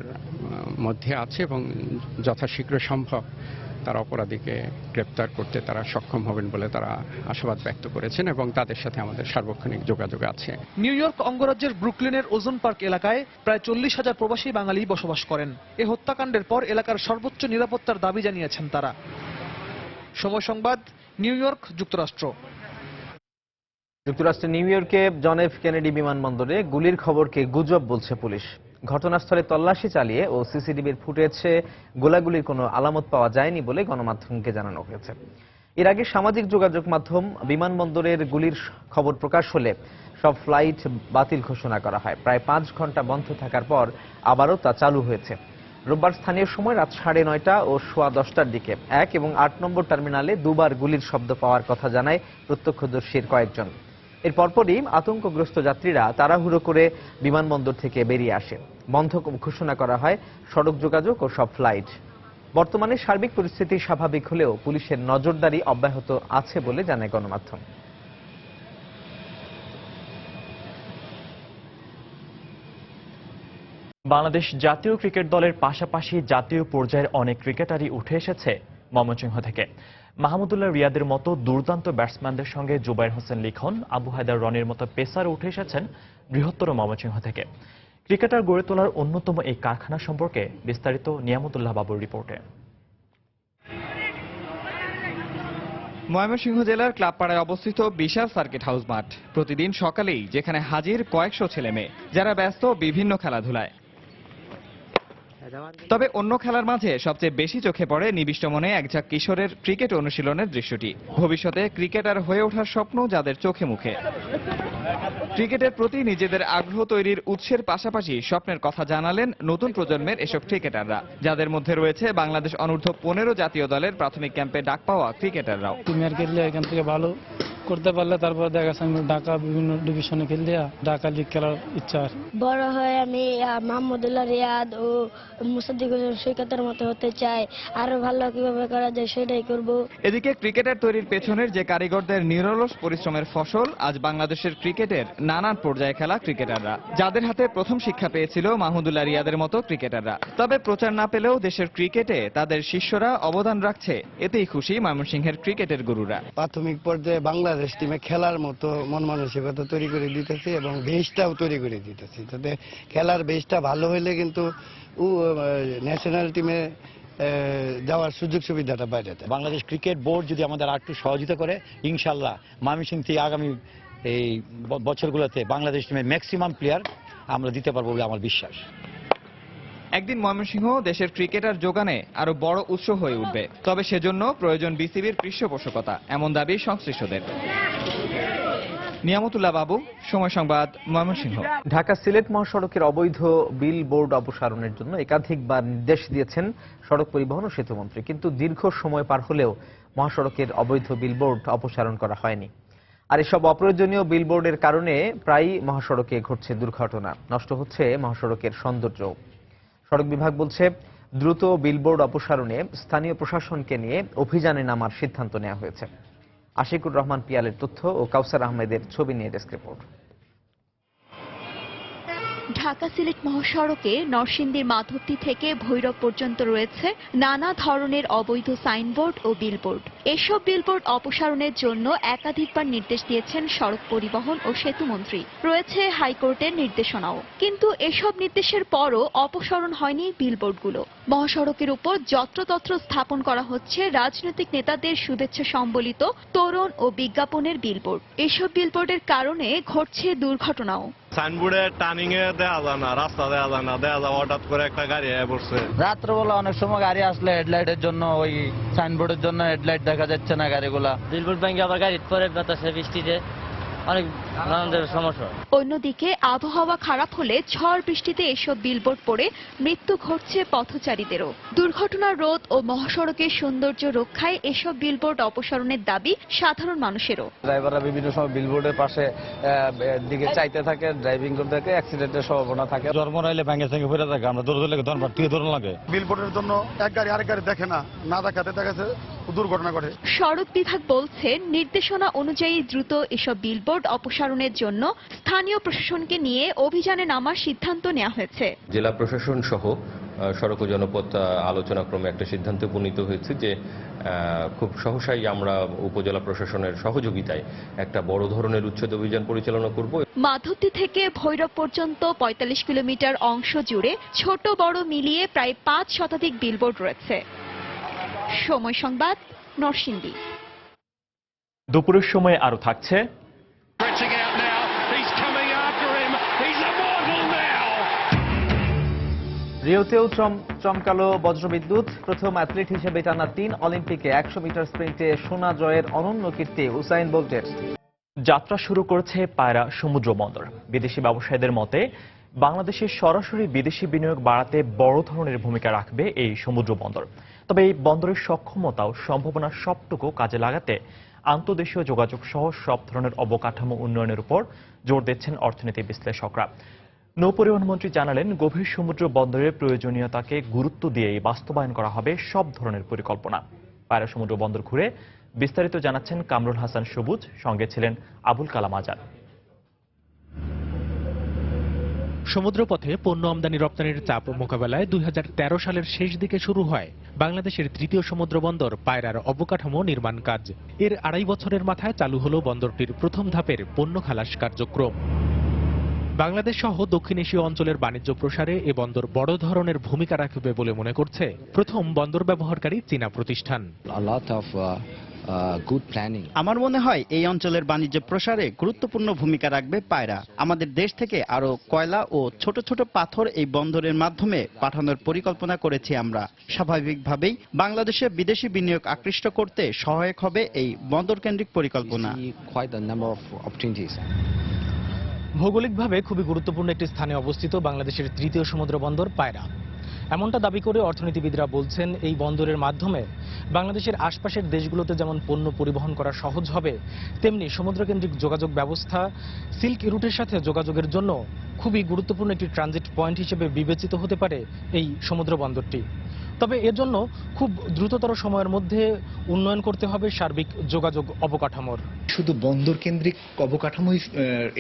মধ্যে আছে এবং যথাশীঘ্র সম্ভব তারা অপরাধীকে গ্রেপ্তার করতে তারা সক্ষম হবেন বলে তারা আশাবাদ ব্যক্ত করেছেন এবং তাদের সাথে আমাদের সার্বক্ষণিক যোগাযোগ আছে। নিউ ইয়র্ক অঙ্গরাজ্যের ব্রুকলিনের ওজন পার্ক এলাকায় প্রায় 40,000 প্রবাসী বাঙালি বসবাস করেন। এ হত্যাকাণ্ডের পর এলাকার সর্বোচ্চ নিরাপত্তার দাবি জানিয়েছেন তারা। সময় সংবাদ, নিউ ইয়র্ক, যুক্তরাষ্ট্র। যুক্তরাষ্ট্রের নিউ ইয়র্কে জন এফ কেনেডি বিমানবন্দরে গুলির খবরকে গুজব বলছে পুলিশ। ঘটনাস্থলে তল্লাশি চালিয়ে ও সিসিটিভির ফুটেজে গোলাগুলির কোনো আলামত পাওয়া যায়নি বলে গণমাধ্যমকে জানানো হয়েছে। এর আগে সামাজিক যোগাযোগ মাধ্যম বিমানবন্দরের গুলির খবর প্রকাশ হলে সব ফ্লাইট বাতিল ঘোষণা করা হয়। প্রায় 5 ঘন্টা বন্ধ থাকার পর আবারও তা চালু হয়েছে। রোববার স্থানীয় সময় রাত 9:30 ও সোয়া 10টার দিকে 1 এবং 8 নম্বর টার্মিনালে দুবার গুলির শব্দ পাওয়ার কথা জানায় প্রত্যক্ষদর্শীর কয়েকজন। এর পরপরই আতঙ্কগ্রস্ত যাত্রীরা তাড়াহুড়ো করে বিমানবন্দর থেকে বেরিয়ে আসে। বন্ধ ঘোষণা করা হয় সড়ক যোগাযোগ ও সব ফ্লাইট। বর্তমানে সার্বিক পরিস্থিতি স্বাভাবিক হলেও পুলিশের নজরদারি অব্যাহত আছে বলে জানায় গণমাধ্যম। বাংলাদেশ জাতীয় ক্রিকেট দলের পাশাপাশি জাতীয় পর্যায়ের অনেক ক্রিকেটারই উঠে এসেছে ময়মনসিংহ থেকে। মাহমুদুল্লাহ রিয়াদের মতো দুর্দান্ত ব্যাটসম্যানদের সঙ্গে জুবাইর হোসেন লিখন, আবু হায়দার রনির মতো পেসার উঠে এসেছেন বৃহত্তর ময়মনসিংহ থেকে। ক্রিকেটার গড়ে তোলার অন্যতম এই কারখানা সম্পর্কে বিস্তারিত নিয়ামতুল্লাহ বাবুর রিপোর্টে। ময়মনসিংহ জেলার ক্লাবপাড়ায় অবস্থিত বিশাল সার্কিট হাউস মাঠ। প্রতিদিন সকালেই যেখানে হাজির কয়েকশো ছেলে মেয়ে, যারা ব্যস্ত বিভিন্ন খেলাধুলায়। তবে অন্য খেলার মাঝে সবচেয়ে বেশি চোখে পড়ে নিবিষ্ট মনে একঝাঁক কিশোরের ক্রিকেট অনুশীলনের দৃশ্যটি। ভবিষ্যতে ক্রিকেটার হয়ে ওঠার স্বপ্ন যাদের চোখে মুখে। ক্রিকেটের প্রতি নিজেদের আগ্রহ তৈরির উৎসের পাশাপাশি স্বপ্নের কথা জানালেন নতুন প্রজন্মের এসব ক্রিকেটাররা, যাদের মধ্যে রয়েছে বাংলাদেশ অনূর্ধ্ব 15 জাতীয় দলের প্রাথমিক ক্যাম্পে ডাক পাওয়া ক্রিকেটাররাও। প্রিমিয়ার খেললে এখান থেকে ভালো করতে পারলে তারপর দেখা যাচ্ছে আমি ঢাকা বিভিন্ন ডিভিশনে খেললে ঢাকা লিগ খেলার ইচ্ছা। বড় হয়ে আমি মাহমুদুল্লাহ রিয়াদ ও মুসাদ্দিক হোসেন সৈকতের মতো হতে চাই। আরো ভালো কিভাবে করা যায় সেটাই করব। এদিকে ক্রিকেটার তৈরির পেছনের যে কারিগরদের নিরলস পরিশ্রমের ফসল আজ বাংলাদেশের ক্রিকেটের নানান পর্যায়ে খেলা ক্রিকেটাররা, যাদের হাতে প্রথম শিক্ষা পেয়েছিল মাহমুদুল্লাহ রিয়াদের মতো ক্রিকেটাররা। তবে প্রচার না পেলেও দেশের ক্রিকেটে তাদের শিষ্যরা অবদান রাখছে, এতেই খুশি ময়মনসিংহের ক্রিকেটের গুরুরা। প্রাথমিক পর্যায়ে বাংলাদেশ টিমে খেলার মতো মন মানসিকতা তৈরি করে দিতেছি এবং বেসটাও তৈরি করে দিতেছি, যাতে খেলার বেসটা ভালো হলে কিন্তু ন্যাশনাল টিমে যাওয়ার সুযোগ সুবিধাটা বাইরে। বাংলাদেশ ক্রিকেট বোর্ড যদি আমাদের আর একটু সহযোগিতা করে, ইনশাল্লাহ ময়মনসিংহ থেকে আগামী এই বছরগুলোতে বাংলাদেশ টিমের ম্যাক্সিমাম প্লেয়ার আমরা দিতে পারবো বলে আমার বিশ্বাস। একদিন ময়মনসিংহ দেশের ক্রিকেটার যোগানে আরো বড় উৎস হয়ে উঠবে, তবে সেজন্য প্রয়োজন বিসিবির পৃষ্ঠপোষকতা, এমন দাবি সংশ্লিষ্টদের। নিয়ামতুল্লাহ বাবু, সময় সংবাদ, ময়মনসিংহ। ঢাকা সিলেট মহাসড়কের অবৈধ বিল বোর্ড অপসারণের জন্য একাধিকবার নির্দেশ দিয়েছেন সড়ক পরিবহন ও সেতুমন্ত্রী, কিন্তু দীর্ঘ সময় পার হলেও মহাসড়কের অবৈধ বিলবোর্ড অপসারণ করা হয়নি। আর এসব অপ্রয়োজনীয় বিলবোর্ডের কারণে প্রায়ই মহাসড়কে ঘটছে দুর্ঘটনা, নষ্ট হচ্ছে মহাসড়কের সৌন্দর্য। সড়ক বিভাগ বলছে, দ্রুত বিলবোর্ড অপসারণে স্থানীয় প্রশাসনকে নিয়ে অভিযানে নামার সিদ্ধান্ত নেওয়া হয়েছে। আশিকুর রহমান পিয়ালের তথ্য ও কাউসার আহমেদের ছবি নিয়ে ডেস্ক রিপোর্ট। ঢাকা সিলেট মহাসড়কে নরসিংদীর মাধবদী থেকে ভৈরব পর্যন্ত রয়েছে নানা ধরনের অবৈধ সাইনবোর্ড ও বিলবোর্ড। এসব বিলবোর্ড অপসারণের জন্য একাধিকবার নির্দেশ দিয়েছেন সড়ক পরিবহন ও সেতু মন্ত্রী। রয়েছে হাইকোর্টের নির্দেশনাও, কিন্তু এসব নির্দেশের পরও অপসারণ হয়নি বিলবোর্ডগুলো। মহাসড়কের উপর যত্রতত্র স্থাপন করা হচ্ছে রাজনৈতিক নেতাদের শুভেচ্ছা সম্বলিত তোরণ ও বিজ্ঞাপনের বিলবোর্ড। এসব বিলবোর্ডের কারণে ঘটছে দুর্ঘটনাও। সাইনবোর্ডে টার্নিং এ দেওয়া যায় না, রাস্তা দেওয়া যায় না, দেওয়া যায় হঠাৎ করে একটা গাড়ি আয়া পড়ছে। রাত্রবেলা অনেক সময় গাড়ি আসলে হেডলাইটের জন্য ওই সাইনবোর্ডের জন্য হেডলাইট দেখা যাচ্ছে না গাড়িগুলা। বিলবোর্ড ভেঙে আবার গাড়ি পরে বাতাসে বৃষ্টিতে অনেক নানান সমস্যা। অন্যদিকে আবহাওয়া খারাপ হলে ঝড় বৃষ্টিতে এসব বিলবোর্ড পড়ে মৃত্যু ঘটছে পথচারীদেরও। দুর্ঘটনা রোধ ও মহাসড়কের সৌন্দর্য রক্ষায় এসব বিলবোর্ড অপসারণের দাবি সাধারণ মানুষেরও। ড্রাইভাররা বিভিন্ন সময় বিলবোর্ডের পাশে দিকে চাইতে থাকে, ড্রাইভিং করতে থাকে, অ্যাক্সিডেন্টের সম্ভাবনা থাকে। জন্ম নাইলে ভেঙে ভেঙে পড়ে থাকে, আমরা দৌড় লাগে ধরবার থেকে দৌড় লাগে। বিলবোর্ডের জন্য এক গাড়ি আরেক গাড়ি দেখে না, না দেখাতে দেখাচ্ছে দুর্ঘটনা ঘটে। সড়ক বিভাগ বলছে নির্দেশনা অনুযায়ী দ্রুত এসব বিলবোর্ড অপসারণের জন্য স্থানীয় প্রশাসনকে নিয়ে অভিযানে নামার সিদ্ধান্ত নেওয়া হয়েছে। জেলা প্রশাসন সহ সড়ক ও জনপথ আলোচনাক্রমে একটা সিদ্ধান্তে উপনীত হয়েছে যে খুব সহসাই আমরা উপজেলা প্রশাসনের সহযোগিতায় একটা বড় ধরনের উচ্ছেদ অভিযান পরিচালনা করব। মাধবদী থেকে ভৈরব পর্যন্ত ৪৫ কিলোমিটার অংশ জুড়ে ছোট বড় মিলিয়ে প্রায় ৫ শতাধিক বিলবোর্ড রয়েছে। সময় সংবাদ, নরসিংদী। দুপুরের সময় আরো থাকছে রিওতেও চমকালো বজ্রবিদ্যুৎ। প্রথম অ্যাথলিট হিসেবে টানা ৩ অলিম্পিকে ১০০ মিটার স্প্রিন্টে সোনা জয়ের অনন্য কীর্তি উসাইন বোল্টের। যাত্রা শুরু করেছে পায়রা সমুদ্র বন্দর। বিদেশি ব্যবসায়ীদের মতে বাংলাদেশের সরাসরি বিদেশি বিনিয়োগ বাড়াতে বড় ধরনের ভূমিকা রাখবে এই সমুদ্র বন্দর। তবে এই বন্দরের সক্ষমতা ও সম্ভাবনা সবটুকু কাজে লাগাতে আন্তদেশীয় যোগাযোগ সহ সব ধরনের অবকাঠামো উন্নয়নের উপর জোর দিচ্ছেন অর্থনীতি বিশ্লেষকরা। নৌপরিবহন মন্ত্রী জানালেন, গভীর সমুদ্র বন্দরের প্রয়োজনীয়তাকে গুরুত্ব দিয়েই বাস্তবায়ন করা হবে সব ধরনের পরিকল্পনা। পায়রা সমুদ্র বন্দর ঘুরে বিস্তারিত জানাচ্ছেন কামরুল হাসান সবুজ, সঙ্গে ছিলেন আবুল কালাম আজাদ। সমুদ্রপথে পণ্য আমদানি রপ্তানির চাপ মোকাবেলায় ২০১৩ সালের শেষ দিকে শুরু হয় বাংলাদেশের তৃতীয় সমুদ্র বন্দর পায়রার অবকাঠামো নির্মাণ কাজ। এর ২.৫ বছরের মাথায় চালু হলো বন্দরটির প্রথম ধাপের পণ্য খালাস কার্যক্রম। বাংলাদেশ সহ দক্ষিণ এশীয় অঞ্চলের বাণিজ্য প্রসারে এ বন্দর বড় ধরনের ভূমিকা রাখবে বলে মনে করছে প্রথম বন্দর ব্যবহারকারী চীনা প্রতিষ্ঠান। আমার মনে হয় এই অঞ্চলের বাণিজ্য প্রসারে গুরুত্বপূর্ণ ভূমিকা রাখবে পায়রা। আমাদের দেশ থেকে আরো কয়লা ও ছোট ছোট পাথর এই বন্দরের মাধ্যমে পাঠানোর পরিকল্পনা করেছি আমরা। স্বাভাবিকভাবেই বাংলাদেশে বিদেশি বিনিয়োগ আকৃষ্ট করতে সহায়ক হবে এই বন্দর কেন্দ্রিক পরিকল্পনা। ভৌগোলিকভাবে খুবই গুরুত্বপূর্ণ একটি স্থানে অবস্থিত বাংলাদেশের তৃতীয় সমুদ্র বন্দর পায়রা। এমনটা দাবি করে অর্থনীতিবিদরা বলছেন, এই বন্দরের মাধ্যমে বাংলাদেশের আশপাশের দেশগুলোতে যেমন পণ্য পরিবহন করা সহজ হবে, তেমনি সমুদ্রকেন্দ্রিক যোগাযোগ ব্যবস্থা সিল্ক রুটের সাথে যোগাযোগের জন্য খুবই গুরুত্বপূর্ণ একটি ট্রানজিট পয়েন্ট হিসেবে বিবেচিত হতে পারে এই সমুদ্র বন্দরটি। তবে এর জন্য খুব দ্রুততর সময়ের মধ্যে উন্নয়ন করতে হবে সার্বিক যোগাযোগ অবকাঠামোর। শুধু বন্দর কেন্দ্রিক অবকাঠামোই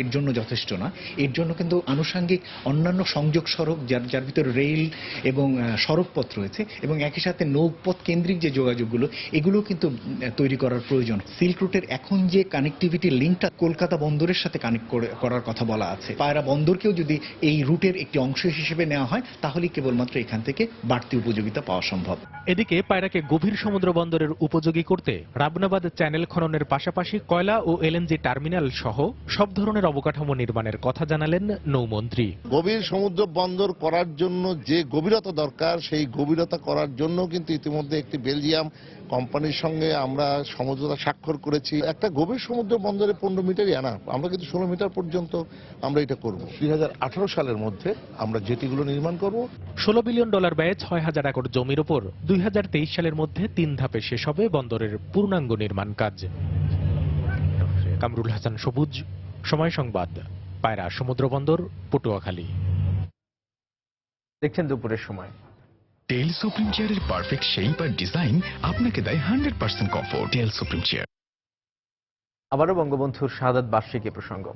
এর জন্য যথেষ্ট না, এর জন্য কিন্তু আনুষঙ্গিক অন্যান্য সংযোগ সড়ক যার ভিতরে রেল এবং সড়কপথ রয়েছে এবং একই সাথে নৌপথ কেন্দ্রিক যে যোগাযোগগুলো এগুলো কিন্তু তৈরি করার প্রয়োজন। সিল্ক রুটের এখন যে কানেক্টিভিটি লিঙ্কটা কলকাতা বন্দরের সাথে কানেক্ট করার কথা বলা আছে, পায়রা বন্দরকেও যদি এই রুটের একটি অংশ হিসেবে নেওয়া হয় তাহলে কেবলমাত্র এখান থেকে বাড়তি উপযোগিতা পাওয়া সম্ভব। এদিকে পায়রাকে গভীর সমুদ্র বন্দরের উপযোগী করতে রাবনাবাদ চ্যানেল খননের পাশাপাশি কয়লা ও এলএনজি টার্মিনাল সহ সব ধরনের অবকাঠামো নির্মাণের কথা জানালেন নৌমন্ত্রী। গভীর সমুদ্র বন্দর করার জন্য যে গভীরতা দরকার সেই গভীরতা করার জন্য কিন্তু ইতিমধ্যে একটি বেলজিয়াম কোম্পানির সঙ্গে আমরা সমঝোতা স্বাক্ষর করেছি। একটা গভীর সমুদ্র বন্দরে ১৫ মিটারই আনা, আমরা কিন্তু ১৬ মিটার পর্যন্ত আমরা এটা করব। ২০১৮ সালের মধ্যে আমরা জেটিগুলো নির্মাণ করব। $১৬ বিলিয়ন ব্যয়ে ৬,০০০ একর জমির ওপর ২০২৩ সালের মধ্যে ৩ ধাপে শেষ হবে বন্দরের পূর্ণাঙ্গ নির্মাণ কাজ। কামরুল হাসান সবুজ, সময় সংবাদ, পায়রা সমুদ্র বন্দর, পটুয়াখালী। দেখছেন দুপুরের সময়। টেল সুপ্রিম চেয়ারের পারফেক্ট শেপ আর ডিজাইন আপনাকে দেয় 100% কমফোর্ট। টেল সুপ্রিম চেয়ার। আবারও বঙ্গবন্ধুর শাহাদাত বার্ষিকী প্রসঙ্গ।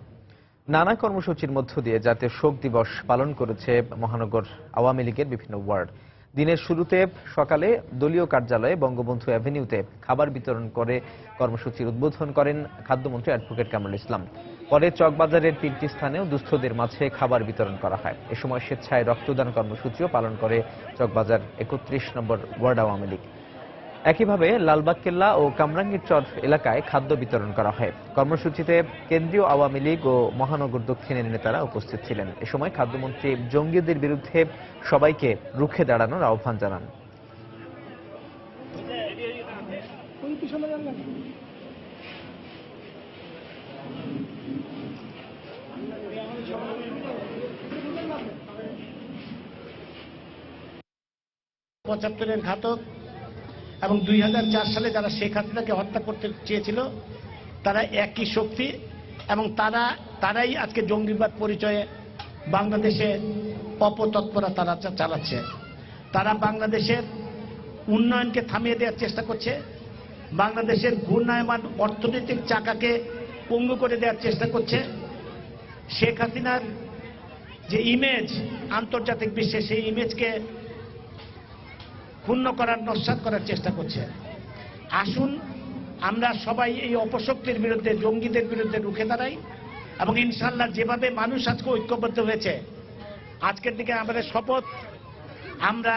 নানা কর্মসূচির মধ্য দিয়ে জাতীয় শোক দিবস পালন করেছে মহানগর আওয়ামী লীগের বিভিন্ন ওয়ার্ড। দিনের শুরুতে সকালে দলীয় কার্যালয়ে বঙ্গবন্ধু অ্যাভিনিউতে খাবার বিতরণ করে কর্মসূচির উদ্বোধন করেন খাদ্যমন্ত্রী অ্যাডভোকেট কামরুল ইসলাম। পরে চকবাজারের 3টি স্থানেও দুস্থদের মাঝে খাবার বিতরণ করা হয়। এ সময় স্বেচ্ছায় রক্তদান কর্মসূচিও পালন করে চকবাজার 31 নম্বর ওয়ার্ড আওয়ামী লীগ। একইভাবে লালবাগ কেল্লা ও কামরাঙ্গীর চর এলাকায় খাদ্য বিতরণ করা হয়। কর্মসূচিতে কেন্দ্রীয় আওয়ামী লীগ ও মহানগর দক্ষিণের নেতারা উপস্থিত ছিলেন। এ সময় খাদ্যমন্ত্রী জঙ্গিদের বিরুদ্ধে সবাইকে রুখে দাঁড়ানোর আহ্বান জানান। পঁচাত্তরের ঘাতক এবং 2004 সালে যারা শেখ হাসিনাকে হত্যা করতে চেয়েছিল তারা একই শক্তি এবং তারাই আজকে জঙ্গিবাদ পরিচয়ে বাংলাদেশে অপতৎপরা তারা চালাচ্ছে। তারা বাংলাদেশের উন্নয়নকে থামিয়ে দেওয়ার চেষ্টা করছে, বাংলাদেশের ঘূর্ণায়মান অর্থনৈতিক চাকাকে পঙ্গু করে দেওয়ার চেষ্টা করছে। শেখ হাসিনার যে ইমেজ আন্তর্জাতিক বিশ্বে, সেই ইমেজকে ক্ষুণ্ণ করার নস্যাৎ করার চেষ্টা করছে। আসুন আমরা সবাই এই অপশক্তির বিরুদ্ধে, জঙ্গিদের বিরুদ্ধে রুখে দাঁড়াই এবং ইনশাআল্লাহ যেভাবে মানুষ আজকে ঐক্যবদ্ধ হয়েছে, আজকের দিকে আমাদের শপথ, আমরা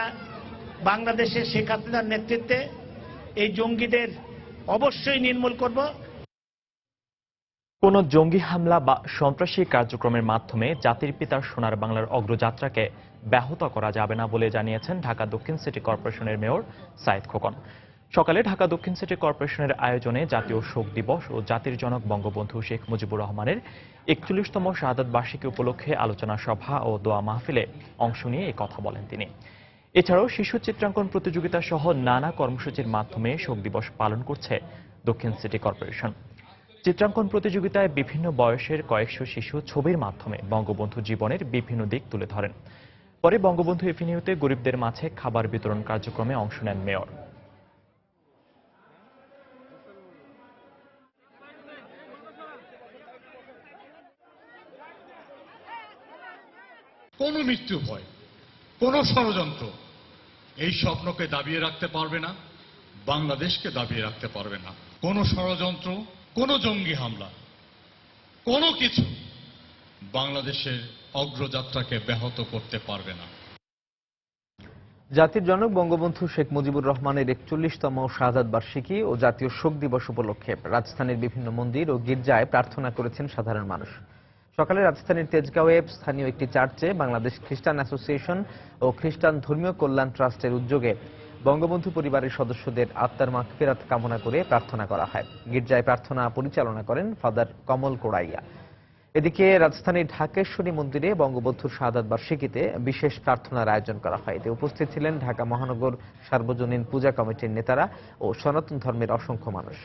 বাংলাদেশে শেখ হাসিনার নেতৃত্বে এই জঙ্গিদের অবশ্যই নির্মূল করব। কোনো জঙ্গি হামলা বা সন্ত্রাসী কার্যক্রমের মাধ্যমে জাতির পিতার সোনার বাংলার অগ্রযাত্রাকে ব্যাহত করা যাবে না বলে জানিয়েছেন ঢাকা দক্ষিণ সিটি কর্পোরেশনের মেয়র সাইদ খোকন। সকালে ঢাকা দক্ষিণ সিটি কর্পোরেশনের আয়োজনে জাতীয় শোক দিবস ও জাতির জনক বঙ্গবন্ধু শেখ মুজিবুর রহমানের 41তম শাহাদাত বার্ষিকী উপলক্ষে আলোচনা সভা ও দোয়া মাহফিলে অংশ নিয়ে এই কথা বলেন তিনি। এছাড়াও শিশু চিত্রাঙ্কন প্রতিযোগিতা সহ নানা কর্মসূচির মাধ্যমে শোক দিবস পালন করছে দক্ষিণ সিটি কর্পোরেশন। চিত্রাঙ্কন প্রতিযোগিতায় বিভিন্ন বয়সের কয়েকশো শিশু ছবির মাধ্যমে বঙ্গবন্ধু জীবনের বিভিন্ন দিক তুলে ধরেন। পরে বঙ্গবন্ধু এভিনিউতে গরিবদের মাঝে খাবার বিতরণ কার্যক্রমে অংশ নেন মেয়র। কোন মৃত্যু ভয়, কোন ষড়যন্ত্র এই স্বপ্নকে দাবিয়ে রাখতে পারবে না, বাংলাদেশকে দাবিয়ে রাখতে পারবে না। কোন ষড়যন্ত্র, কোন জঙ্গি হামলা, কোনো কিছু বাংলাদেশের অগ্রযাত্রাকে ব্যাহত করতে পারবে না। জাতির জনক বঙ্গবন্ধু শেখ মুজিবুর রহমানের 41তম শাহাদাত বার্ষিকী ও জাতীয় শোক দিবস উপলক্ষে রাজধানীর বিভিন্ন মন্দির ও গির্জায় প্রার্থনা করেছেন সাধারণ মানুষ। সকালে রাজধানীর তেজগাঁওয়ে স্থানীয় একটি চার্চে বাংলাদেশ খ্রিস্টান অ্যাসোসিয়েশন ও খ্রিস্টান ধর্মীয় কল্যাণ ট্রাস্টের উদ্যোগে বঙ্গবন্ধু পরিবারের সদস্যদের আত্মার মাগফিরাত কামনা করে প্রার্থনা করা হয়। গির্জায় প্রার্থনা পরিচালনা করেন ফাদার কমল কোড়াইয়া। এদিকে রাজধানীর ঢাকেশ্বরী মন্দিরে বঙ্গবন্ধুর শাহাদাত বার্ষিকীতে বিশেষ প্রার্থনার আয়োজন করা হয়। এতে উপস্থিত ছিলেন ঢাকা মহানগর সার্বজনীন পূজা কমিটির নেতারা ও সনাতন ধর্মের অসংখ্য মানুষ।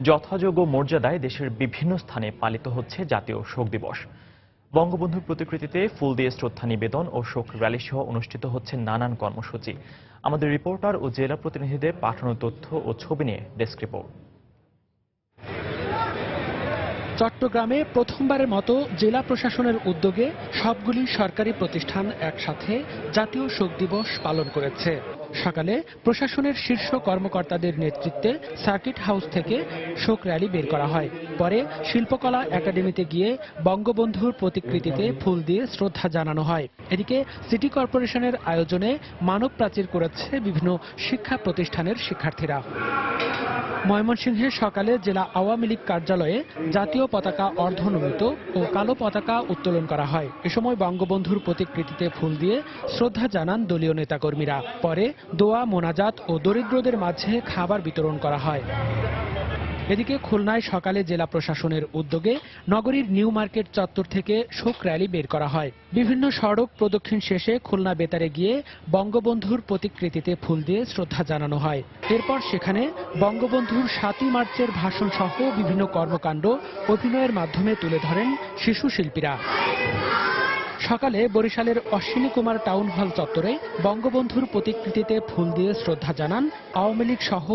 যথাযোগ্য মর্যাদায় দেশের বিভিন্ন স্থানে পালিত হচ্ছে জাতীয় শোক দিবস। বঙ্গবন্ধুর প্রতিকৃতিতে ফুল দিয়ে শ্রদ্ধা নিবেদন ও শোক র্যালি সহ অনুষ্ঠিত হচ্ছে নানান কর্মসূচি। আমাদের রিপোর্টার ও জেলা প্রতিনিধিদের পাঠানো তথ্য ও ছবি নিয়ে ডেস্ক রিপোর্ট। চট্টগ্রামে প্রথমবারের মতো জেলা প্রশাসনের উদ্যোগে সবগুলি সরকারি প্রতিষ্ঠান একসাথে জাতীয় শোক দিবস পালন করেছে। সকালে প্রশাসনের শীর্ষ কর্মকর্তাদের নেতৃত্বে সার্কিট হাউস থেকে শোক র্যালি বের করা হয়। পরে শিল্পকলা একাডেমিতে গিয়ে বঙ্গবন্ধুর প্রতিকৃতিতে ফুল দিয়ে শ্রদ্ধা জানানো হয়। এদিকে সিটি কর্পোরেশনের আয়োজনে মানব প্রাচীর করেছে বিভিন্ন শিক্ষা প্রতিষ্ঠানের শিক্ষার্থীরা। ময়মনসিংহে সকালে জেলা আওয়ামী লীগ কার্যালয়ে জাতীয় পতাকা অর্ধনমিত ও কালো পতাকা উত্তোলন করা হয়। এ সময় বঙ্গবন্ধুর প্রতিকৃতিতে ফুল দিয়ে শ্রদ্ধা জানান দলীয় নেতাকর্মীরা। পরে দোয়া, মোনাজাত ও দরিদ্রদের মাঝে খাবার বিতরণ করা হয়। এদিকে খুলনায় সকালে জেলা প্রশাসনের উদ্যোগে নগরীর নিউ মার্কেট চত্বর থেকে শোক র্যালি বের করা হয়। বিভিন্ন সড়ক প্রদক্ষিণ শেষে খুলনা বেতারে গিয়ে বঙ্গবন্ধুর প্রতিকৃতিতে ফুল দিয়ে শ্রদ্ধা জানানো হয়। এরপর সেখানে বঙ্গবন্ধুর 7ই মার্চের ভাষণ সহ বিভিন্ন কর্মকাণ্ড অভিনয়ের মাধ্যমে তুলে ধরেন শিশু শিল্পীরা। সকালে বরিশালের অশ্বিনী কুমার টাউন হল চত্বরে বঙ্গবন্ধুর প্রতিকৃতিতে ফুল দিয়ে শ্রদ্ধা জানান আওয়ামী লীগ সহ